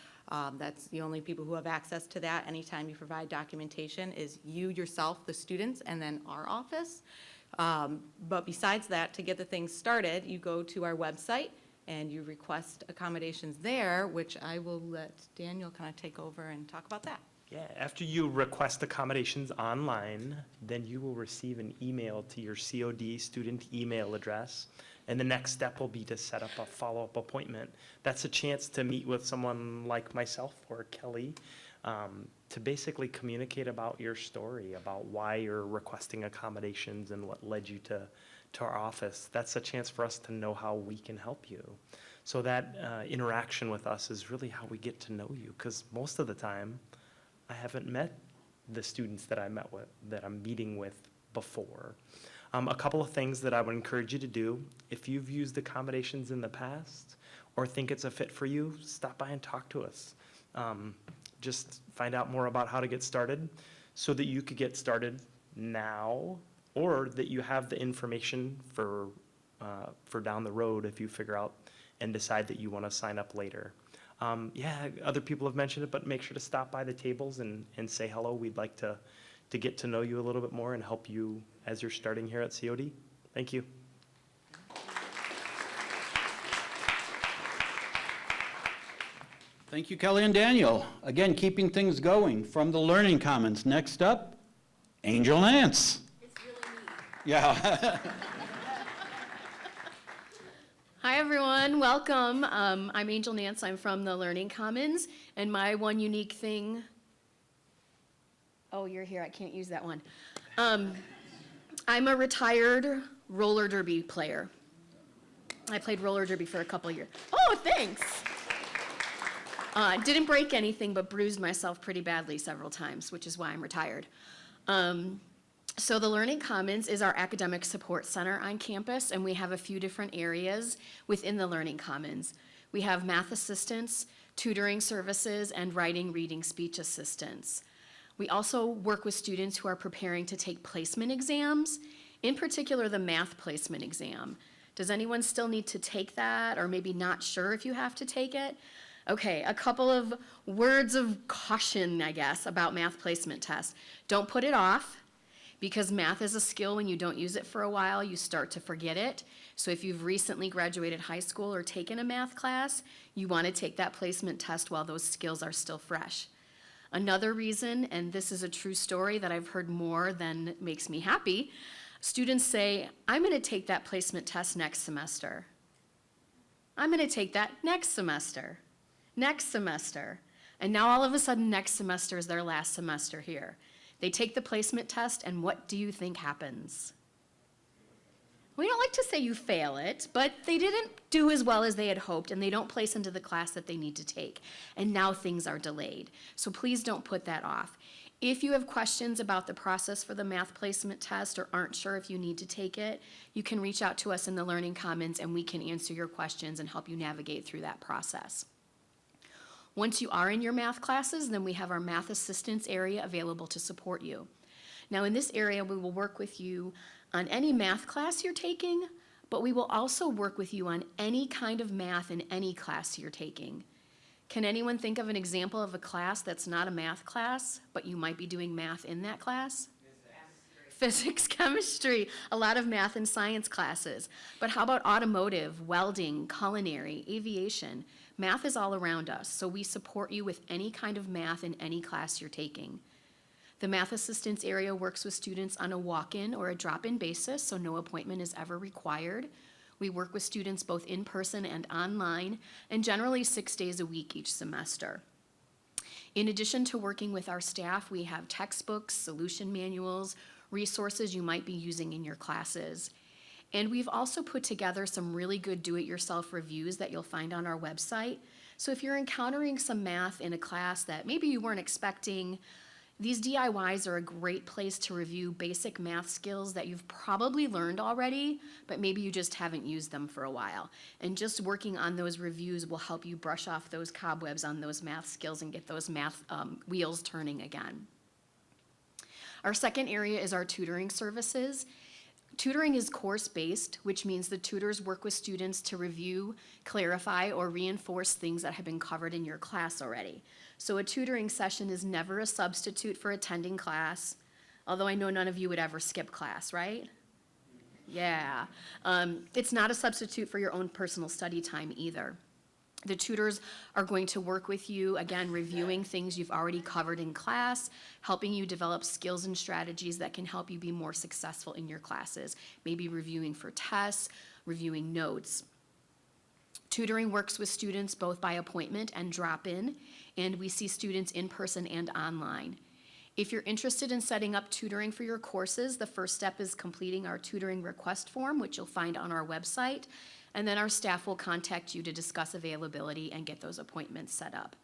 That's the only people who have access to that anytime you provide documentation is you yourself, the students, and then our office. But besides that, to get the thing started, you go to our website and you request accommodations there, which I will let Daniel kind of take over and talk about that. Yeah, after you request accommodations online, then you will receive an email to your COD student email address. And the next step will be to set up a follow-up appointment. That's a chance to meet with someone like myself or Kelly, to basically communicate about your story, about why you're requesting accommodations and what led you to our office. That's a chance for us to know how we can help you. So that interaction with us is really how we get to know you, because most of the time, I haven't met the students that I'm meeting with before. A couple of things that I would encourage you to do: if you've used accommodations in the past or think it's a fit for you, stop by and talk to us. Just find out more about how to get started so that you could get started now, or that you have the information for down the road if you figure out and decide that you want to sign up later. Other people have mentioned it, but make sure to stop by the tables and say hello. We'd like to get to know you a little bit more and help you as you're starting here at COD. Thank you. Thank you, Kelly and Daniel. Again, keeping things going from the Learning Commons. Next up, Angel Nance. It's really neat. Yeah. Hi, everyone. Welcome. I'm Angel Nance. I'm from the Learning Commons, and my one unique thing. Oh, you're here. I can't use that one. I'm a retired roller derby player. I played roller derby for a couple years. Oh, thanks. Didn't break anything, but bruised myself pretty badly several times, which is why I'm retired. So the Learning Commons is our academic support center on campus, and we have a few different areas within the Learning Commons. We have math assistance, tutoring services, and writing, reading, speech assistance. We also work with students who are preparing to take placement exams, in particular the math placement exam. Does anyone still need to take that, or maybe not sure if you have to take it? Okay, a couple of words of caution, I guess, about math placement tests. Don't put it off, because math is a skill. When you don't use it for a while, you start to forget it. So if you've recently graduated high school or taken a math class, you want to take that placement test while those skills are still fresh. Another reason, and this is a true story that I've heard more than makes me happy, students say, I'm going to take that placement test next semester. I'm going to take that next semester. Next semester. And now all of a sudden next semester is their last semester here. They take the placement test, and what do you think happens? We don't like to say you fail it, but they didn't do as well as they had hoped, and they don't place into the class that they need to take. And now things are delayed. So please don't put that off. If you have questions about the process for the math placement test or aren't sure if you need to take it, you can reach out to us in the Learning Commons, and we can answer your questions and help you navigate through that process. Once you are in your math classes, then we have our math assistance area available to support you. Now in this area, we will work with you on any math class you're taking, but we will also work with you on any kind of math in any class you're taking. Can anyone think of an example of a class that's not a math class, but you might be doing math in that class? Physics, chemistry, a lot of math and science classes. But how about automotive, welding, culinary, aviation? Math is all around us, so we support you with any kind of math in any class you're taking. The math assistance area works with students on a walk-in or a drop-in basis, so no appointment is ever required. We work with students both in person and online, and generally 6 days a week each semester. In addition to working with our staff, we have textbooks, solution manuals, resources you might be using in your classes. And we've also put together some really good do-it-yourself reviews that you'll find on our website. So if you're encountering some math in a class that maybe you weren't expecting, these DIYs are a great place to review basic math skills that you've probably learned already, but maybe you just haven't used them for a while. And just working on those reviews will help you brush off those cobwebs on those math skills and get those math wheels turning again. Our second area is our tutoring services. Tutoring is course-based, which means the tutors work with students to review, clarify, or reinforce things that have been covered in your class already. So a tutoring session is never a substitute for attending class, although I know none of you would ever skip class, right? Yeah. It's not a substitute for your own personal study time either. The tutors are going to work with you, again, reviewing things you've already covered in class, helping you develop skills and strategies that can help you be more successful in your classes. Maybe reviewing for tests, reviewing notes. Tutoring works with students both by appointment and drop-in, and we see students in person and online. If you're interested in setting up tutoring for your courses, the first step is completing our tutoring request form, which you'll find on our website, and then our staff will contact you to discuss availability and get those appointments set up.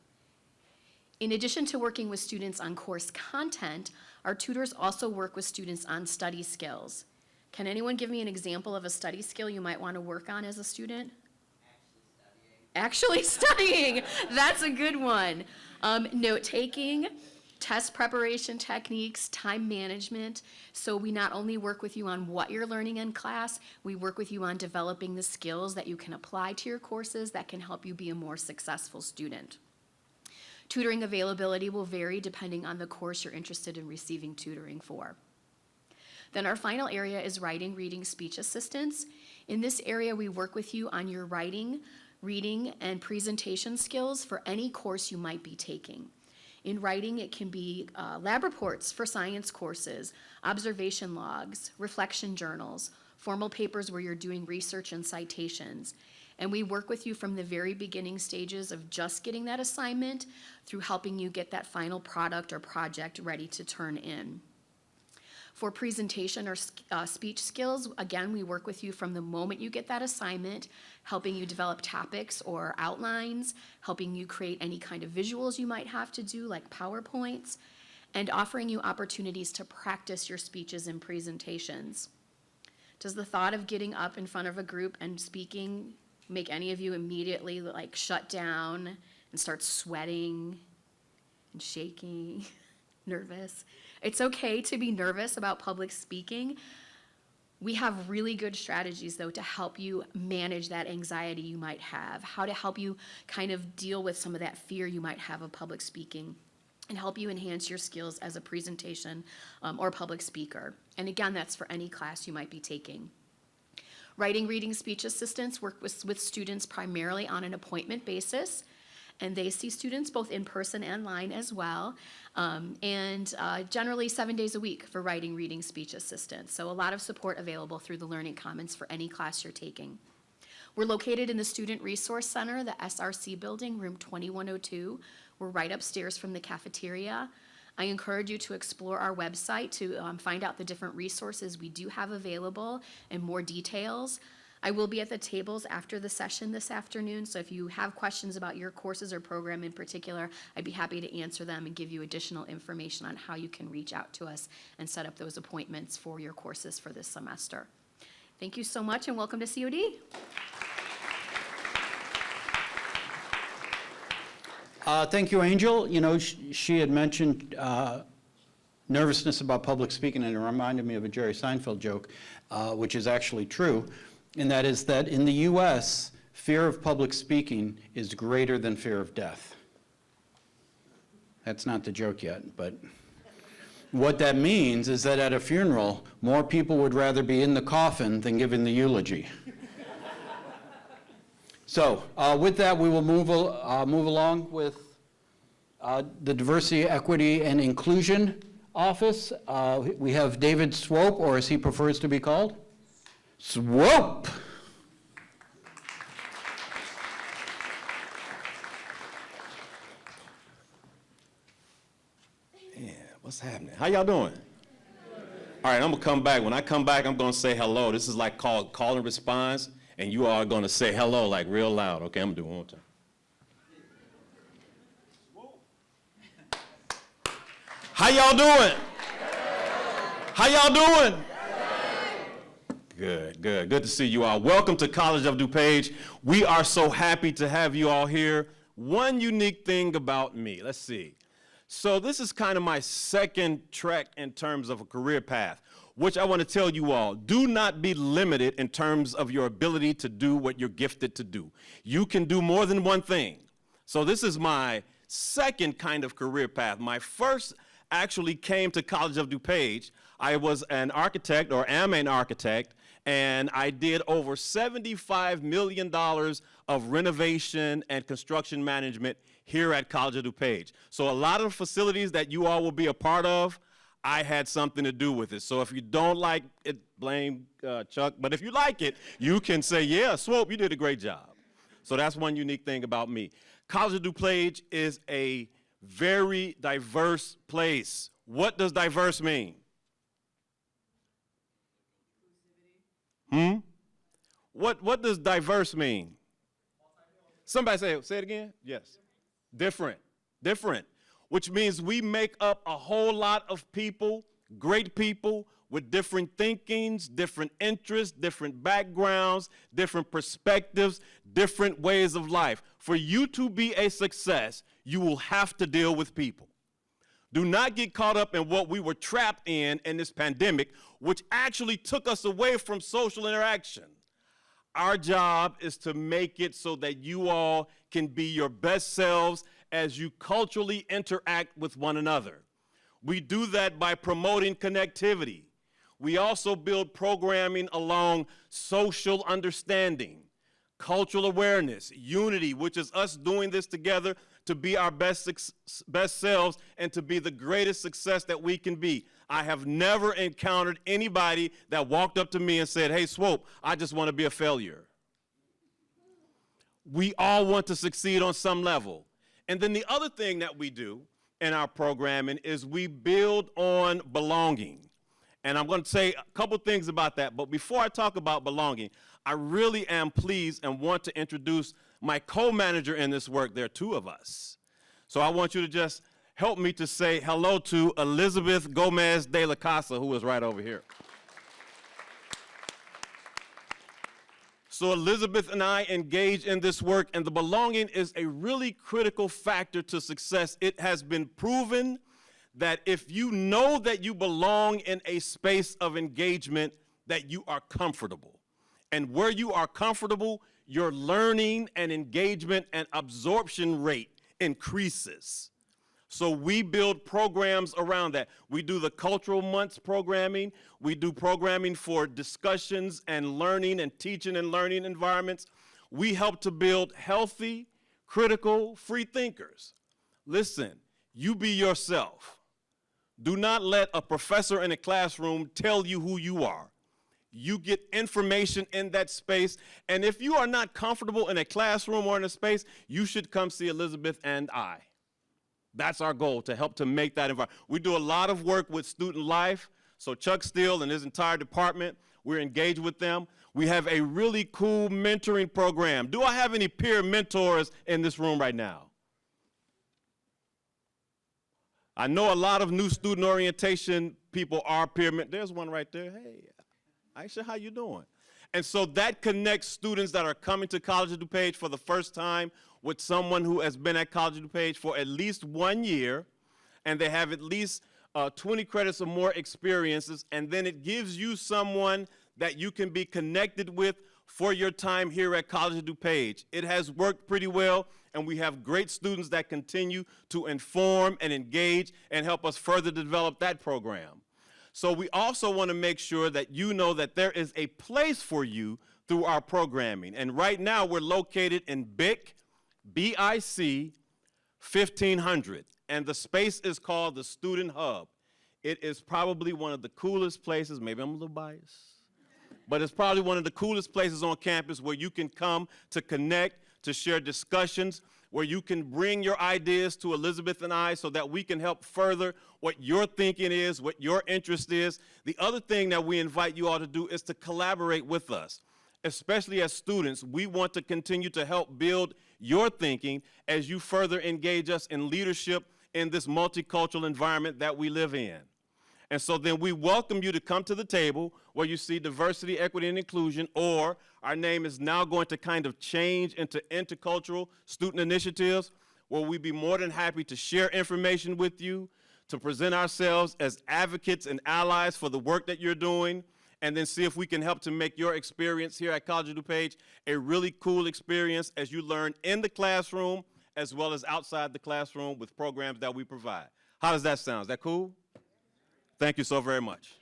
In addition to working with students on course content, our tutors also work with students on study skills. Can anyone give me an example of a study skill you might want to work on as a student? Actually studying. That's a good one. Note-taking, test preparation techniques, time management. So we not only work with you on what you're learning in class, we work with you on developing the skills that you can apply to your courses that can help you be a more successful student. Tutoring availability will vary depending on the course you're interested in receiving tutoring for. Then our final area is writing, reading, speech assistance. In this area, we work with you on your writing, reading, and presentation skills for any course you might be taking. In writing, it can be lab reports for science courses, observation logs, reflection journals, formal papers where you're doing research and citations. And we work with you from the very beginning stages of just getting that assignment through helping you get that final product or project ready to turn in. For presentation or speech skills, again, we work with you from the moment you get that assignment, helping you develop topics or outlines, helping you create any kind of visuals you might have to do, like PowerPoints, and offering you opportunities to practice your speeches and presentations. Does the thought of getting up in front of a group and speaking make any of you immediately like shut down and start sweating and shaking, nervous? It's okay to be nervous about public speaking. We have really good strategies, though, to help you manage that anxiety you might have, how to help you kind of deal with some of that fear you might have of public speaking, and help you enhance your skills as a presentation or public speaker. And again, that's for any class you might be taking. Writing, reading, speech assistants work with students primarily on an appointment basis, and they see students both in person and online as well, and generally 7 days a week for writing, reading, speech assistance. So a lot of support available through the Learning Commons for any class you're taking. We're located in the Student Resource Center, the SRC building, room 2102. We're right upstairs from the cafeteria. I encourage you to explore our website to find out the different resources we do have available and more details. I will be at the tables after the session this afternoon, so if you have questions about your courses or program in particular, I'd be happy to answer them and give you additional information on how you can reach out to us and set up those appointments for your courses for this semester. Thank you so much, and welcome to COD. Thank you, Angel. You know, she had mentioned nervousness about public speaking, and it reminded me of a Jerry Seinfeld joke, which is actually true, and that is that in the U.S., fear of public speaking is greater than fear of death. That's not the joke yet, but what that means is that at a funeral, more people would rather be in the coffin than giving the eulogy. So with that, we will move along with the Diversity, Equity, and Inclusion Office. We have David Swope, or as he prefers to be called, Swope. Yeah, what's happening? How y'all doing? All right, I'm gonna come back. When I come back, I'm gonna say hello. This is like called call and response, and you all are gonna say hello like real loud. Okay, I'm gonna do it one more time. How y'all doing? How y'all doing? Good, good. Good to see you all. Welcome to College of DuPage. We are so happy to have you all here. One unique thing about me, let's see. So this is kind of my second trek in terms of a career path, which I want to tell you all, do not be limited in terms of your ability to do what you're gifted to do. You can do more than one thing. So this is my second kind of career path. My first actually came to College of DuPage. I was an architect, or am an architect, and I did over $75 million of renovation and construction management here at College of DuPage. So a lot of facilities that you all will be a part of, I had something to do with it. So if you don't like it, blame Chuck. But if you like it, you can say, yeah, Swope, you did a great job. So that's one unique thing about me. College of DuPage is a very diverse place. What does diverse mean? What does diverse mean? Somebody say it again? Yes. Different, which means we make up a whole lot of people, great people, with different thinkings, different interests, different backgrounds, different perspectives, different ways of life. For you to be a success, you will have to deal with people. Do not get caught up in what we were trapped in this pandemic, which actually took us away from social interaction. Our job is to make it so that you all can be your best selves as you culturally interact with one another. We do that by promoting connectivity. We also build programming along social understanding, cultural awareness, unity, which is us doing this together to be our best selves and to be the greatest success that we can be. I have never encountered anybody that walked up to me and said, hey, Swope, I just want to be a failure. We all want to succeed on some level. And then the other thing that we do in our programming is we build on belonging. And I'm going to say a couple things about that. But before I talk about belonging, I really am pleased and want to introduce my co-manager in this work. There are two of us. So I want you to just help me to say hello to Elizabeth Gomez de la Casa, who is right over here. So Elizabeth and I engage in this work, and the belonging is a really critical factor to success. It has been proven that if you know that you belong in a space of engagement, that you are comfortable. And where you are comfortable, your learning and engagement and absorption rate increases. So we build programs around that. We do the Cultural Months programming. We do programming for discussions and learning and teaching and learning environments. We help to build healthy, critical, free thinkers. Listen, you be yourself. Do not let a professor in a classroom tell you who you are. You get information in that space, and if you are not comfortable in a classroom or in a space, you should come see Elizabeth and I. That's our goal, to help to make that environment. We do a lot of work with student life, so Chuck Steele and his entire department, we're engaged with them. We have a really cool mentoring program. Do I have any peer mentors in this room right now? I know a lot of new student orientation people are peer mentors. There's one right there. Hey, Aisha, how you doing? And so that connects students that are coming to College of DuPage for the first time with someone who has been at College of DuPage for at least 1 year, and they have at least 20 credits or more experiences, and then it gives you someone that you can be connected with for your time here at College of DuPage. It has worked pretty well, and we have great students that continue to inform and engage and help us further develop that program. So we also want to make sure that you know that there is a place for you through our programming. And right now we're located in BIC 1500, and the space is called the Student Hub. It is probably one of the coolest places, maybe I'm a little biased, but it's probably one of the coolest places on campus where you can come to connect, to share discussions, where you can bring your ideas to Elizabeth and I so that we can help further what your thinking is, what your interest is. The other thing that we invite you all to do is to collaborate with us. Especially as students, we want to continue to help build your thinking as you further engage us in leadership in this multicultural environment that we live in. And so then we welcome you to come to the table where you see diversity, equity, and inclusion, or our name is now going to kind of change into intercultural student initiatives, where we'd be more than happy to share information with you, to present ourselves as advocates and allies for the work that you're doing, and then see if we can help to make your experience here at College of DuPage a really cool experience as you learn in the classroom as well as outside the classroom with programs that we provide. How does that sound? Is that cool? Thank you so very much.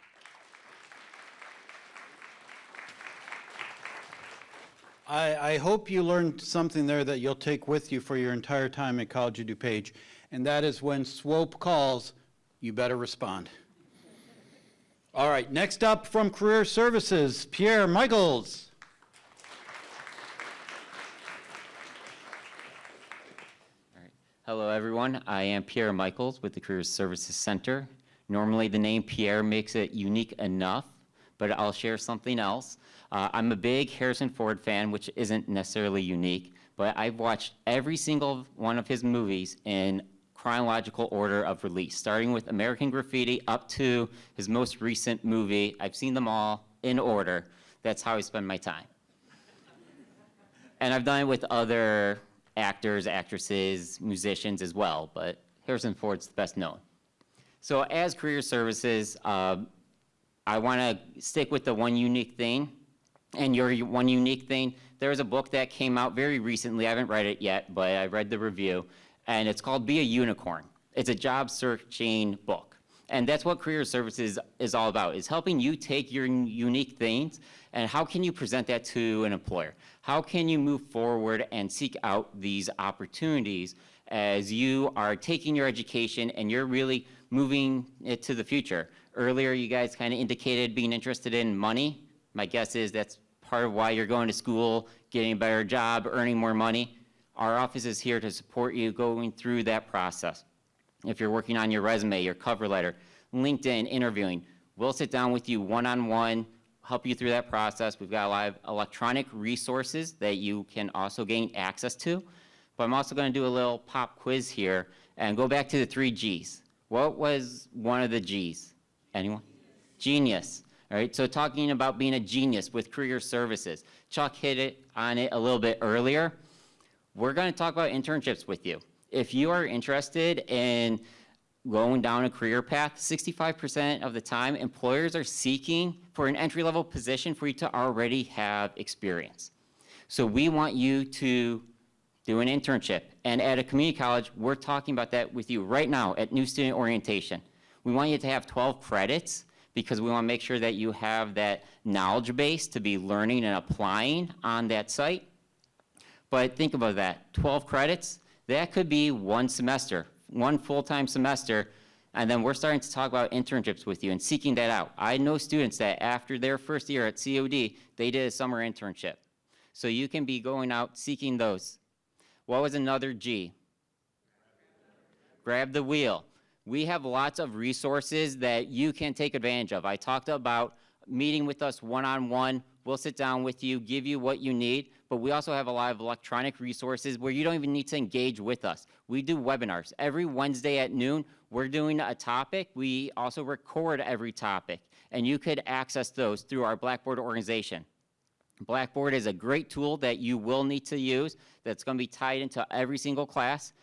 I hope you learned something there that you'll take with you for your entire time at College of DuPage, and that is when Swope calls, you better respond. All right, next up from Career Services, Pierre Michiels. Hello, everyone. I am Pierre Michiels with the Career Services Center. Normally, the name Pierre makes it unique enough, but I'll share something else. I'm a big Harrison Ford fan, which isn't necessarily unique, but I've watched every single one of his movies in chronological order of release, starting with American Graffiti up to his most recent movie. I've seen them all in order. That's how I spend my time. And I've done it with other actors, actresses, musicians as well, but Harrison Ford's the best known. So as Career Services, I want to stick with the one unique thing. And your one unique thing, there's a book that came out very recently. I haven't read it yet, but I read the review, and it's called Be a Unicorn. It's a job searching book. And that's what Career Services is all about, is helping you take your unique things and how can you present that to an employer? How can you move forward and seek out these opportunities as you are taking your education and you're really moving it to the future? Earlier, you guys kind of indicated being interested in money. My guess is that's part of why you're going to school, getting a better job, earning more money. Our office is here to support you going through that process. If you're working on your resume, your cover letter, LinkedIn, interviewing, we'll sit down with you one-on-one, help you through that process. We've got a lot of electronic resources that you can also gain access to. But I'm also going to do a little pop quiz here and go back to the 3 G's. What was one of the G's? Anyone? Genius. All right, so talking about being a genius with Career Services. Chuck hit it on it a little bit earlier. We're going to talk about internships with you. If you are interested in going down a career path, 65% of the time, employers are seeking for an entry-level position for you to already have experience. So we want you to do an internship. And at a community college, we're talking about that with you right now at New Student Orientation. We want you to have 12 credits because we want to make sure that you have that knowledge base to be learning and applying on that site. But think about that, 12 credits, that could be one semester, one full-time semester, and then we're starting to talk about internships with you and seeking that out. I know students that after their first year at COD, they did a summer internship. So you can be going out seeking those. What was another G? Grab the wheel. We have lots of resources that you can take advantage of. I talked about meeting with us one-on-one. We'll sit down with you, give you what you need, but we also have a lot of electronic resources where you don't even need to engage with us. We do webinars. Every Wednesday at noon, we're doing a topic. We also record every topic, and you could access those through our Blackboard organization. Blackboard is a great tool that you will need to use that's going to be tied into every single class.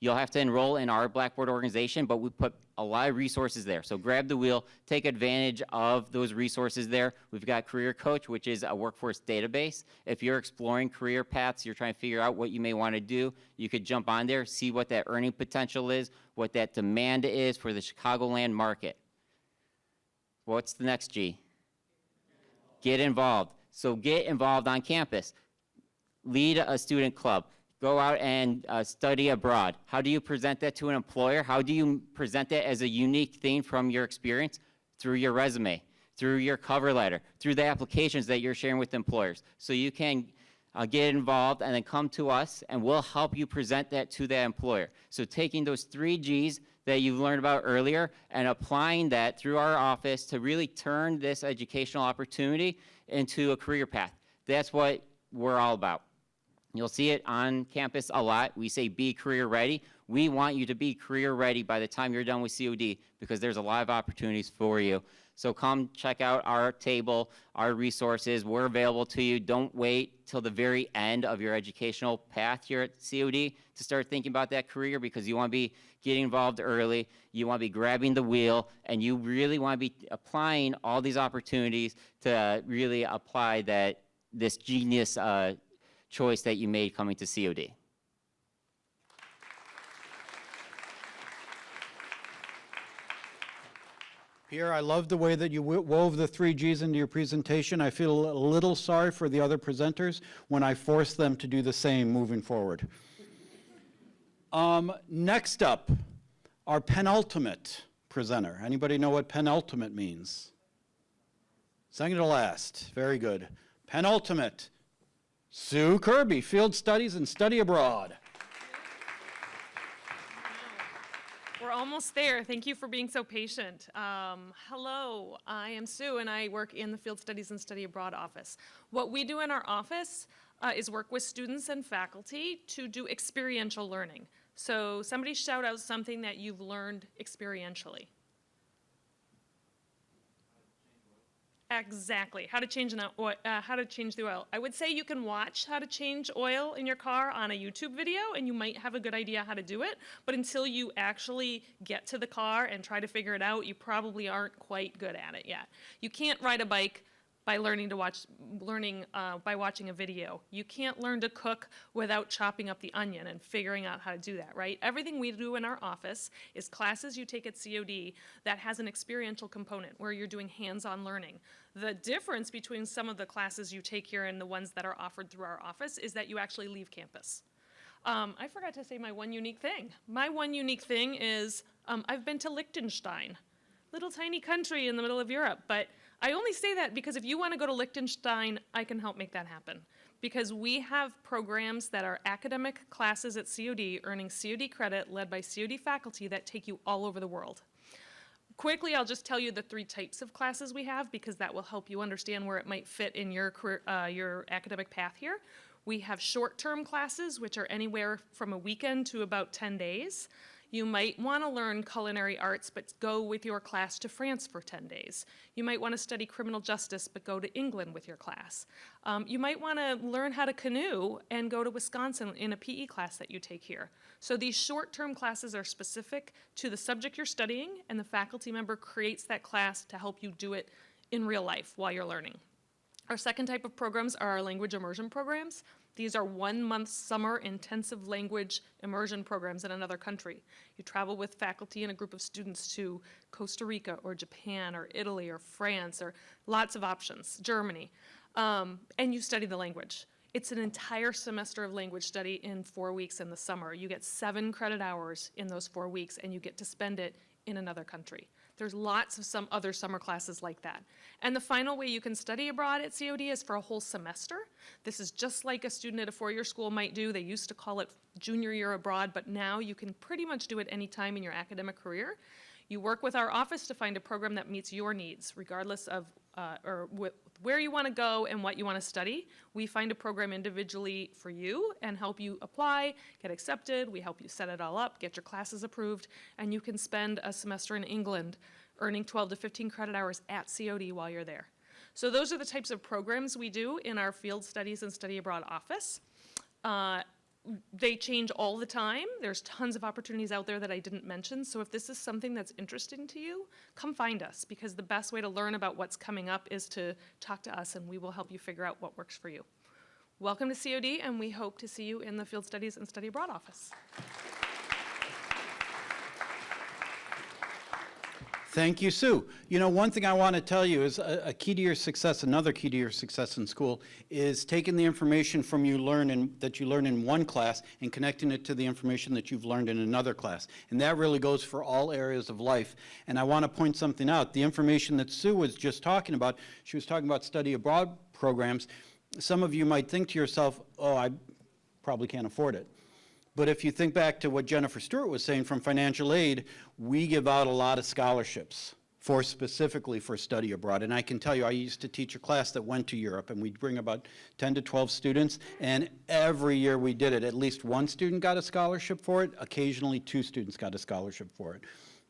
You'll have to enroll in our Blackboard organization, but we put a lot of resources there. So grab the wheel, take advantage of those resources there. We've got Career Coach, which is a workforce database. If you're exploring career paths, you're trying to figure out what you may want to do, you could jump on there, see what that earning potential is, what that demand is for the Chicagoland market. What's the next G? Get involved. So get involved on campus. Lead a student club. Go out and study abroad. How do you present that to an employer? How do you present that as a unique thing from your experience? Through your resume, through your cover letter, through the applications that you're sharing with employers. So you can get involved and then come to us and we'll help you present that to that employer. So taking those 3 G's that you've learned about earlier and applying that through our office to really turn this educational opportunity into a career path. That's what we're all about. You'll see it on campus a lot. We say be career ready. We want you to be career ready by the time you're done with COD because there's a lot of opportunities for you. So come check out our table, our resources. We're available to you. Don't wait till the very end of your educational path here at COD to start thinking about that career because you want to be getting involved early. You want to be grabbing the wheel, and you really want to be applying all these opportunities to really apply this genius choice that you made coming to COD. Pierre, I love the way that you wove the 3 G's into your presentation. I feel a little sorry for the other presenters when I force them to do the same moving forward. Next up, our penultimate presenter. Anybody know what penultimate means? Second to last, very good. Penultimate, Sue Kirby, Field Studies and Study Abroad. We're almost there. Thank you for being so patient. Hello, I am Sue, and I work in the Field Studies and Study Abroad office. What we do in our office is work with students and faculty to do experiential learning. So somebody shout out something that you've learned experientially. Exactly. How to change the oil. I would say you can watch how to change oil in your car on a YouTube video, and you might have a good idea how to do it. But until you actually get to the car and try to figure it out, you probably aren't quite good at it yet. You can't ride a bike by by watching a video. You can't learn to cook without chopping up the onion and figuring out how to do that, right? Everything we do in our office is classes you take at COD that has an experiential component where you're doing hands-on learning. The difference between some of the classes you take here and the ones that are offered through our office is that you actually leave campus. I forgot to say my one unique thing. My one unique thing is I've been to Liechtenstein, little tiny country in the middle of Europe, but I only say that because if you want to go to Liechtenstein, I can help make that happen. Because we have programs that are academic classes at COD, earning COD credit, led by COD faculty that take you all over the world. Quickly, I'll just tell you the 3 types of classes we have because that will help you understand where it might fit in your career, your academic path here. We have short-term classes, which are anywhere from a weekend to about 10 days. You might want to learn culinary arts, but go with your class to France for 10 days. You might want to study criminal justice, but go to England with your class. You might want to learn how to canoe and go to Wisconsin in a PE class that you take here. So these short-term classes are specific to the subject you're studying, and the faculty member creates that class to help you do it in real life while you're learning. Our second type of programs are our language immersion programs. These are 1-month summer intensive language immersion programs in another country. You travel with faculty and a group of students to Costa Rica or Japan or Italy or France or lots of options, Germany, and you study the language. It's an entire semester of language study in 4 weeks in the summer. You get 7 credit hours in those 4 weeks, and you get to spend it in another country. There's lots of some other summer classes like that. And the final way you can study abroad at COD is for a whole semester. This is just like a student at a 4-year school might do. They used to call it junior year abroad, but now you can pretty much do it any time in your academic career. You work with our office to find a program that meets your needs, regardless of where you want to go and what you want to study. We find a program individually for you and help you apply, get accepted. We help you set it all up, get your classes approved, and you can spend a semester in England earning 12 to 15 credit hours at COD while you're there. So those are the types of programs we do in our Field Studies and Study Abroad office. They change all the time. There's tons of opportunities out there that I didn't mention. So if this is something that's interesting to you, come find us, because the best way to learn about what's coming up is to talk to us, and we will help you figure out what works for you. Welcome to COD, and we hope to see you in the Field Studies and Study Abroad office. Thank you, Sue. You know, one thing I want to tell you is a key to your success, another key to your success in school, is taking the information from that you learn in one class and connecting it to the information that you've learned in another class. And that really goes for all areas of life. And I want to point something out. The information that Sue was just talking about, she was talking about study abroad programs. Some of you might think to yourself, oh, I probably can't afford it. But if you think back to what Jennifer Stewart was saying from financial aid, we give out a lot of scholarships specifically for study abroad. And I can tell you, I used to teach a class that went to Europe, and we'd bring about 10 to 12 students, and every year we did it. At least one student got a scholarship for it. Occasionally 2 students got a scholarship for it.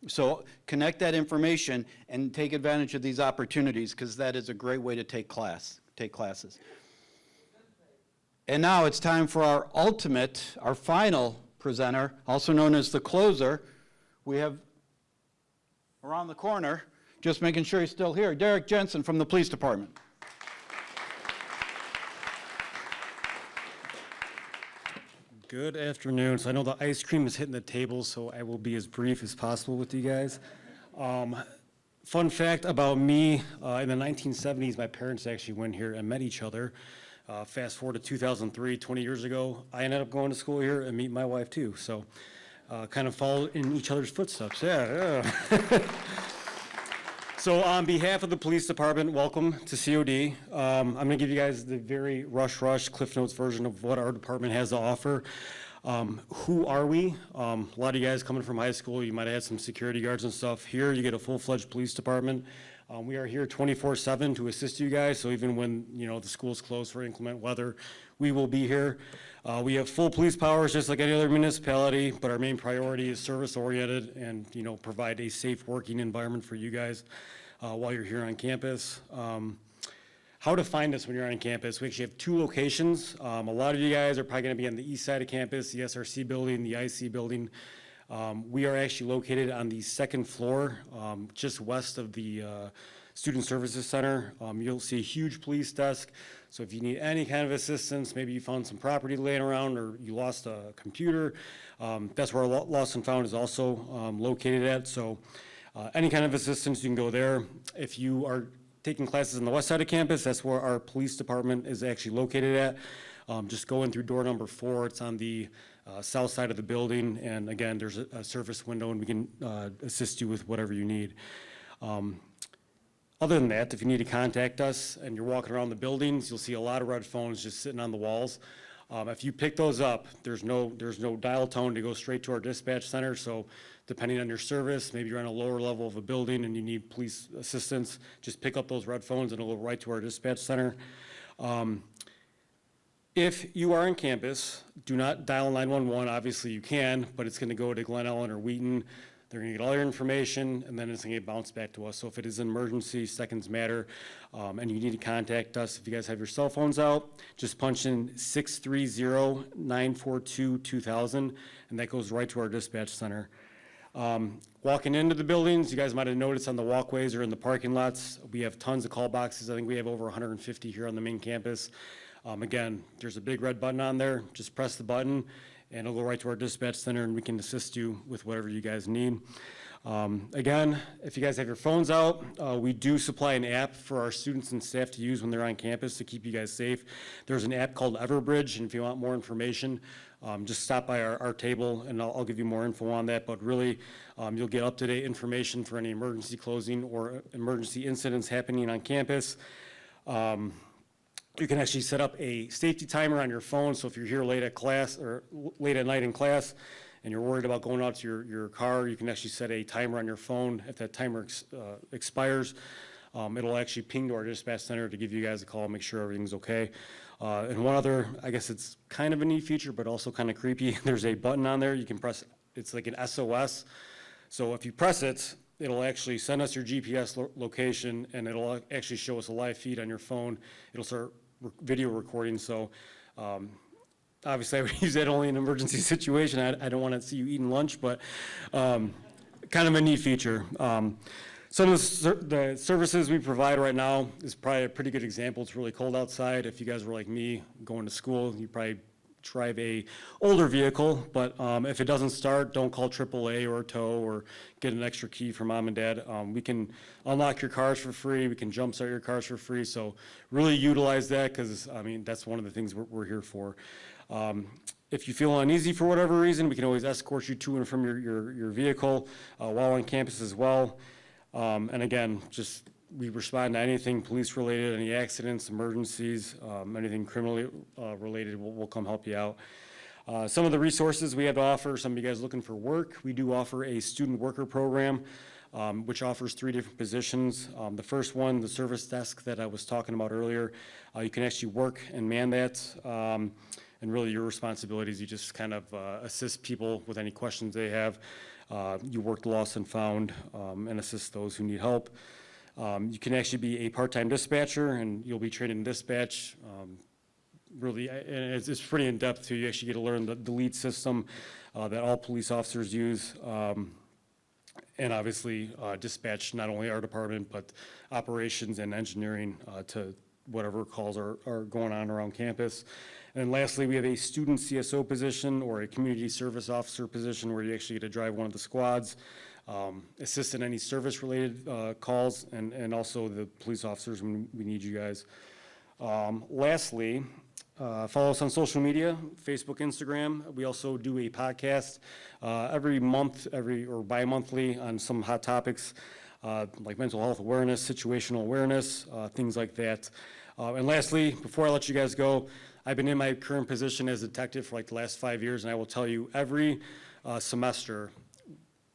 So connect that information and take advantage of these opportunities, because that is a great way to take classes. And now it's time for our final presenter, also known as the closer. We have around the corner, just making sure he's still here, Derek Jensen from the police department. Good afternoon. So I know the ice cream is hitting the table, so I will be as brief as possible with you guys. Fun fact about me, in the 1970s, my parents actually went here and met each other. Fast forward to 2003, 20 years ago, I ended up going to school here and meeting my wife too. So kind of followed in each other's footsteps. Yeah. So on behalf of the police department, welcome to COD. I'm going to give you guys the very rush Cliff Notes version of what our department has to offer. Who are we? A lot of you guys coming from high school, you might have had some security guards and stuff. Here, you get a full-fledged police department. We are here 24/7 to assist you guys, so even when, the school's closed for inclement weather, we will be here. We have full police powers just like any other municipality, but our main priority is service-oriented and, provide a safe working environment for you guys while you're here on campus. How to find us when you're on campus. We actually have 2 locations. A lot of you guys are probably going to be on the east side of campus, the SRC building, the IC building. We are actually located on the 2nd floor, just west of the Student Services Center. You'll see a huge police desk. So if you need any kind of assistance, maybe you found some property laying around or you lost a computer, that's where our Lost and Found is also located at. So any kind of assistance, you can go there. If you are taking classes on the west side of campus, that's where our police department is actually located at. Just go in through door number 4. It's on the south side of the building. And again, there's a service window and we can assist you with whatever you need. Other than that, if you need to contact us and you're walking around the buildings, you'll see a lot of red phones just sitting on the walls. If you pick those up, there's no dial tone to go straight to our dispatch center. So depending on your service, maybe you're on a lower level of a building and you need police assistance, just pick up those red phones and it'll go right to our dispatch center. If you are on campus, do not dial 911. Obviously you can, but it's going to go to Glen Ellen or Wheaton. They're going to get all your information, and then it's going to get bounced back to us. So if it is an emergency, seconds matter, and you need to contact us, if you guys have your cell phones out, just punch in 630-942-2000, and that goes right to our dispatch center. Walking into the buildings, you guys might have noticed on the walkways or in the parking lots, we have tons of call boxes. I think we have over 150 here on the main campus. Again, there's a big red button on there. Just press the button, and it'll go right to our dispatch center, and we can assist you with whatever you guys need. Again, if you guys have your phones out, we do supply an app for our students and staff to use when they're on campus to keep you guys safe. There's an app called Everbridge, and if you want more information, just stop by our table, and I'll give you more info on that. But really, you'll get up-to-date information for any emergency closing or emergency incidents happening on campus. You can actually set up a safety timer on your phone, so if you're here late at class or late at night in class and you're worried about going out to your car, you can actually set a timer on your phone. If that timer expires, it'll actually ping to our dispatch center to give you guys a call, make sure everything's okay. And one other, I guess it's kind of a neat feature, but also kind of creepy, there's a button on there you can press. It's like an SOS. So if you press it, it'll actually send us your GPS location, and it'll actually show us a live feed on your phone. It'll start video recording, so obviously I would use that only in an emergency situation. I don't want to see you eating lunch, but kind of a neat feature. Some of the services we provide right now is probably a pretty good example. It's really cold outside. If you guys were like me going to school, you probably drive a older vehicle, but if it doesn't start, don't call AAA or tow or get an extra key from mom and dad. We can unlock your cars for free. We can jumpstart your cars for free. So really utilize that, because that's one of the things we're here for. If you feel uneasy for whatever reason, we can always escort you to and from your vehicle while on campus as well. And again, we respond to anything police-related, any accidents, emergencies, anything criminally related, we'll come help you out. Some of the resources we have to offer, some of you guys looking for work, we do offer a student worker program, which offers 3 different positions. The first one, the service desk that I was talking about earlier, you can actually work and man that. And really your responsibilities, you just kind of assist people with any questions they have. You work the lost and found and assist those who need help. You can actually be a part-time dispatcher, and you'll be trained in dispatch. Really, and it's pretty in-depth too. You actually get to learn the lead system that all police officers use. And obviously dispatch not only our department, but operations and engineering to whatever calls are going on around campus. And lastly, we have a student CSO position or a community service officer position where you actually get to drive one of the squads, assist in any service-related calls, and also the police officers when we need you guys. Lastly, follow us on social media, Facebook, Instagram. We also do a podcast every month, or bi-monthly on some hot topics. like mental health awareness, situational awareness, things like that. And lastly, before I let you guys go, I've been in my current position as a detective for like the last 5 years, and I will tell you, every semester,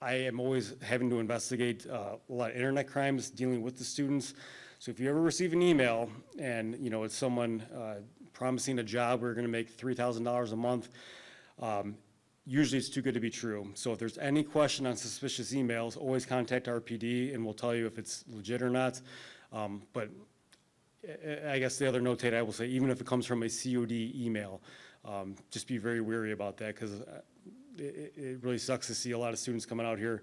I am always having to investigate a lot of internet crimes, dealing with the students. So if you ever receive an email and, you know, it's someone promising a job, we're gonna make $3,000 a month, usually it's too good to be true. So if there's any question on suspicious emails, always contact RPD and we'll tell you if it's legit or not. But I guess the other notate I will say, even if it comes from a COD email, just be very wary about that, because it really sucks to see a lot of students coming out here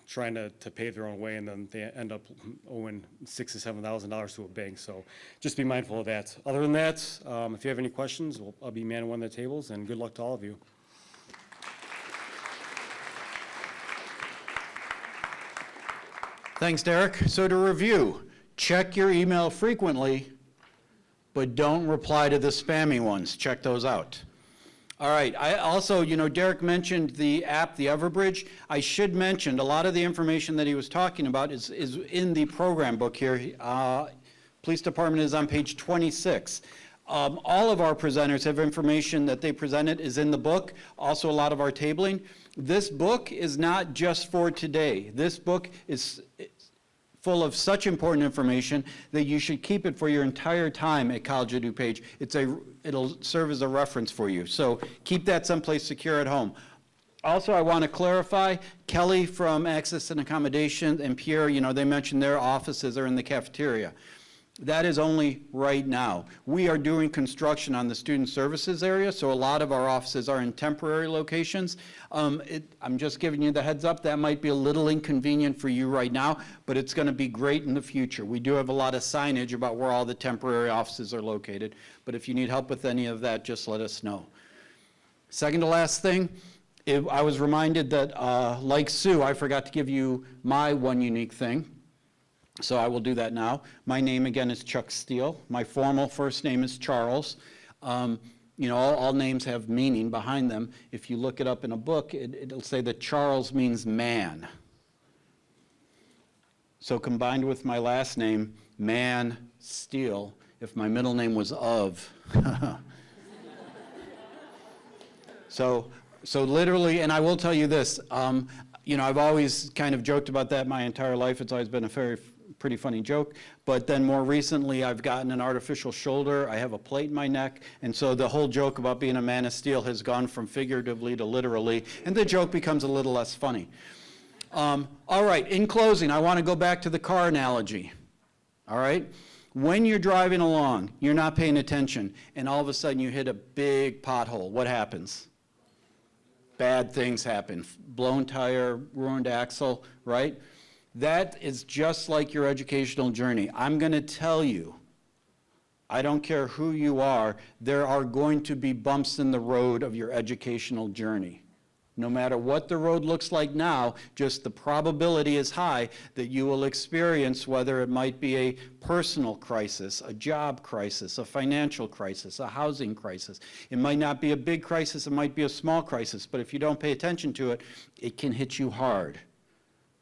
trying to pave their own way, and then they end up owing $6,000 to $7,000 to a bank. So just be mindful of that. Other than that, if you have any questions, I'll be manning one of the tables, and good luck to all of you. Thanks, Derek. So to review, check your email frequently, but don't reply to the spammy ones. Check those out. All right, I also, you know, Derek mentioned the app, the Everbridge. I should mention, a lot of the information that he was talking about is in the program book here. Police Department is on page 26. All of our presenters have information that they presented is in the book, also a lot of our tabling. This book is not just for today. This book is full of such important information that you should keep it for your entire time at College of DuPage. It'll serve as a reference for you. So keep that someplace secure at home. Also, I want to clarify, Kelly from Access and Accommodations and Pierre, you know, they mentioned their offices are in the cafeteria. That is only right now. We are doing construction on the student services area, so a lot of our offices are in temporary locations. I'm just giving you the heads up, that might be a little inconvenient for you right now, but it's going to be great in the future. We do have a lot of signage about where all the temporary offices are located, but if you need help with any of that, just let us know. Second to last thing, I was reminded that, like Sue, I forgot to give you my one unique thing. So I will do that now. My name again is Chuck Steele. My formal first name is Charles. You know, all names have meaning behind them. If you look it up in a book, it'll say that Charles means man. So combined with my last name, Man Steele, if my middle name was Of. So literally, and I will tell you this, you know, I've always kind of joked about that my entire life. It's always been a pretty funny joke, but then more recently I've gotten an artificial shoulder, I have a plate in my neck, and so the whole joke about being a man of steel has gone from figuratively to literally, and the joke becomes a little less funny. All right, in closing, I want to go back to the car analogy. All right? When you're driving along, you're not paying attention, and all of a sudden you hit a big pothole. What happens? Bad things happen. Blown tire, ruined axle, right? That is just like your educational journey. I'm going to tell you, I don't care who you are, there are going to be bumps in the road of your educational journey. No matter what the road looks like now, just the probability is high that you will experience, whether it might be a personal crisis, a job crisis, a financial crisis, a housing crisis. It might not be a big crisis, it might be a small crisis, but if you don't pay attention to it, it can hit you hard.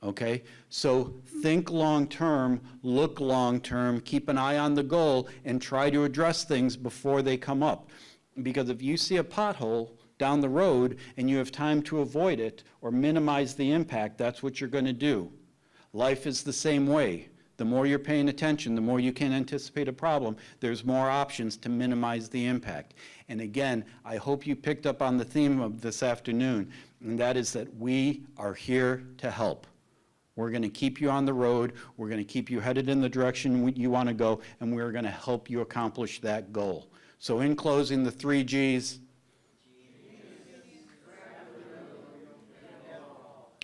Okay? So think long-term, look long-term, keep an eye on the goal, and try to address things before they come up. Because if you see a pothole down the road and you have time to avoid it or minimize the impact, that's what you're going to do. Life is the same way. The more you're paying attention, the more you can anticipate a problem, there's more options to minimize the impact. And again, I hope you picked up on the theme of this afternoon, and that is that we are here to help. We're going to keep you on the road, we're going to keep you headed in the direction you want to go, and we're going to help you accomplish that goal. So in closing, the 3 Gs.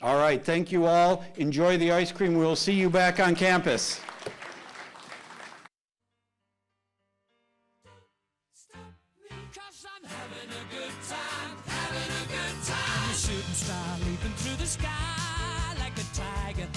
All right, thank you all. Enjoy the ice cream. We'll see you back on campus. Shooting star leaping through the sky like a tiger.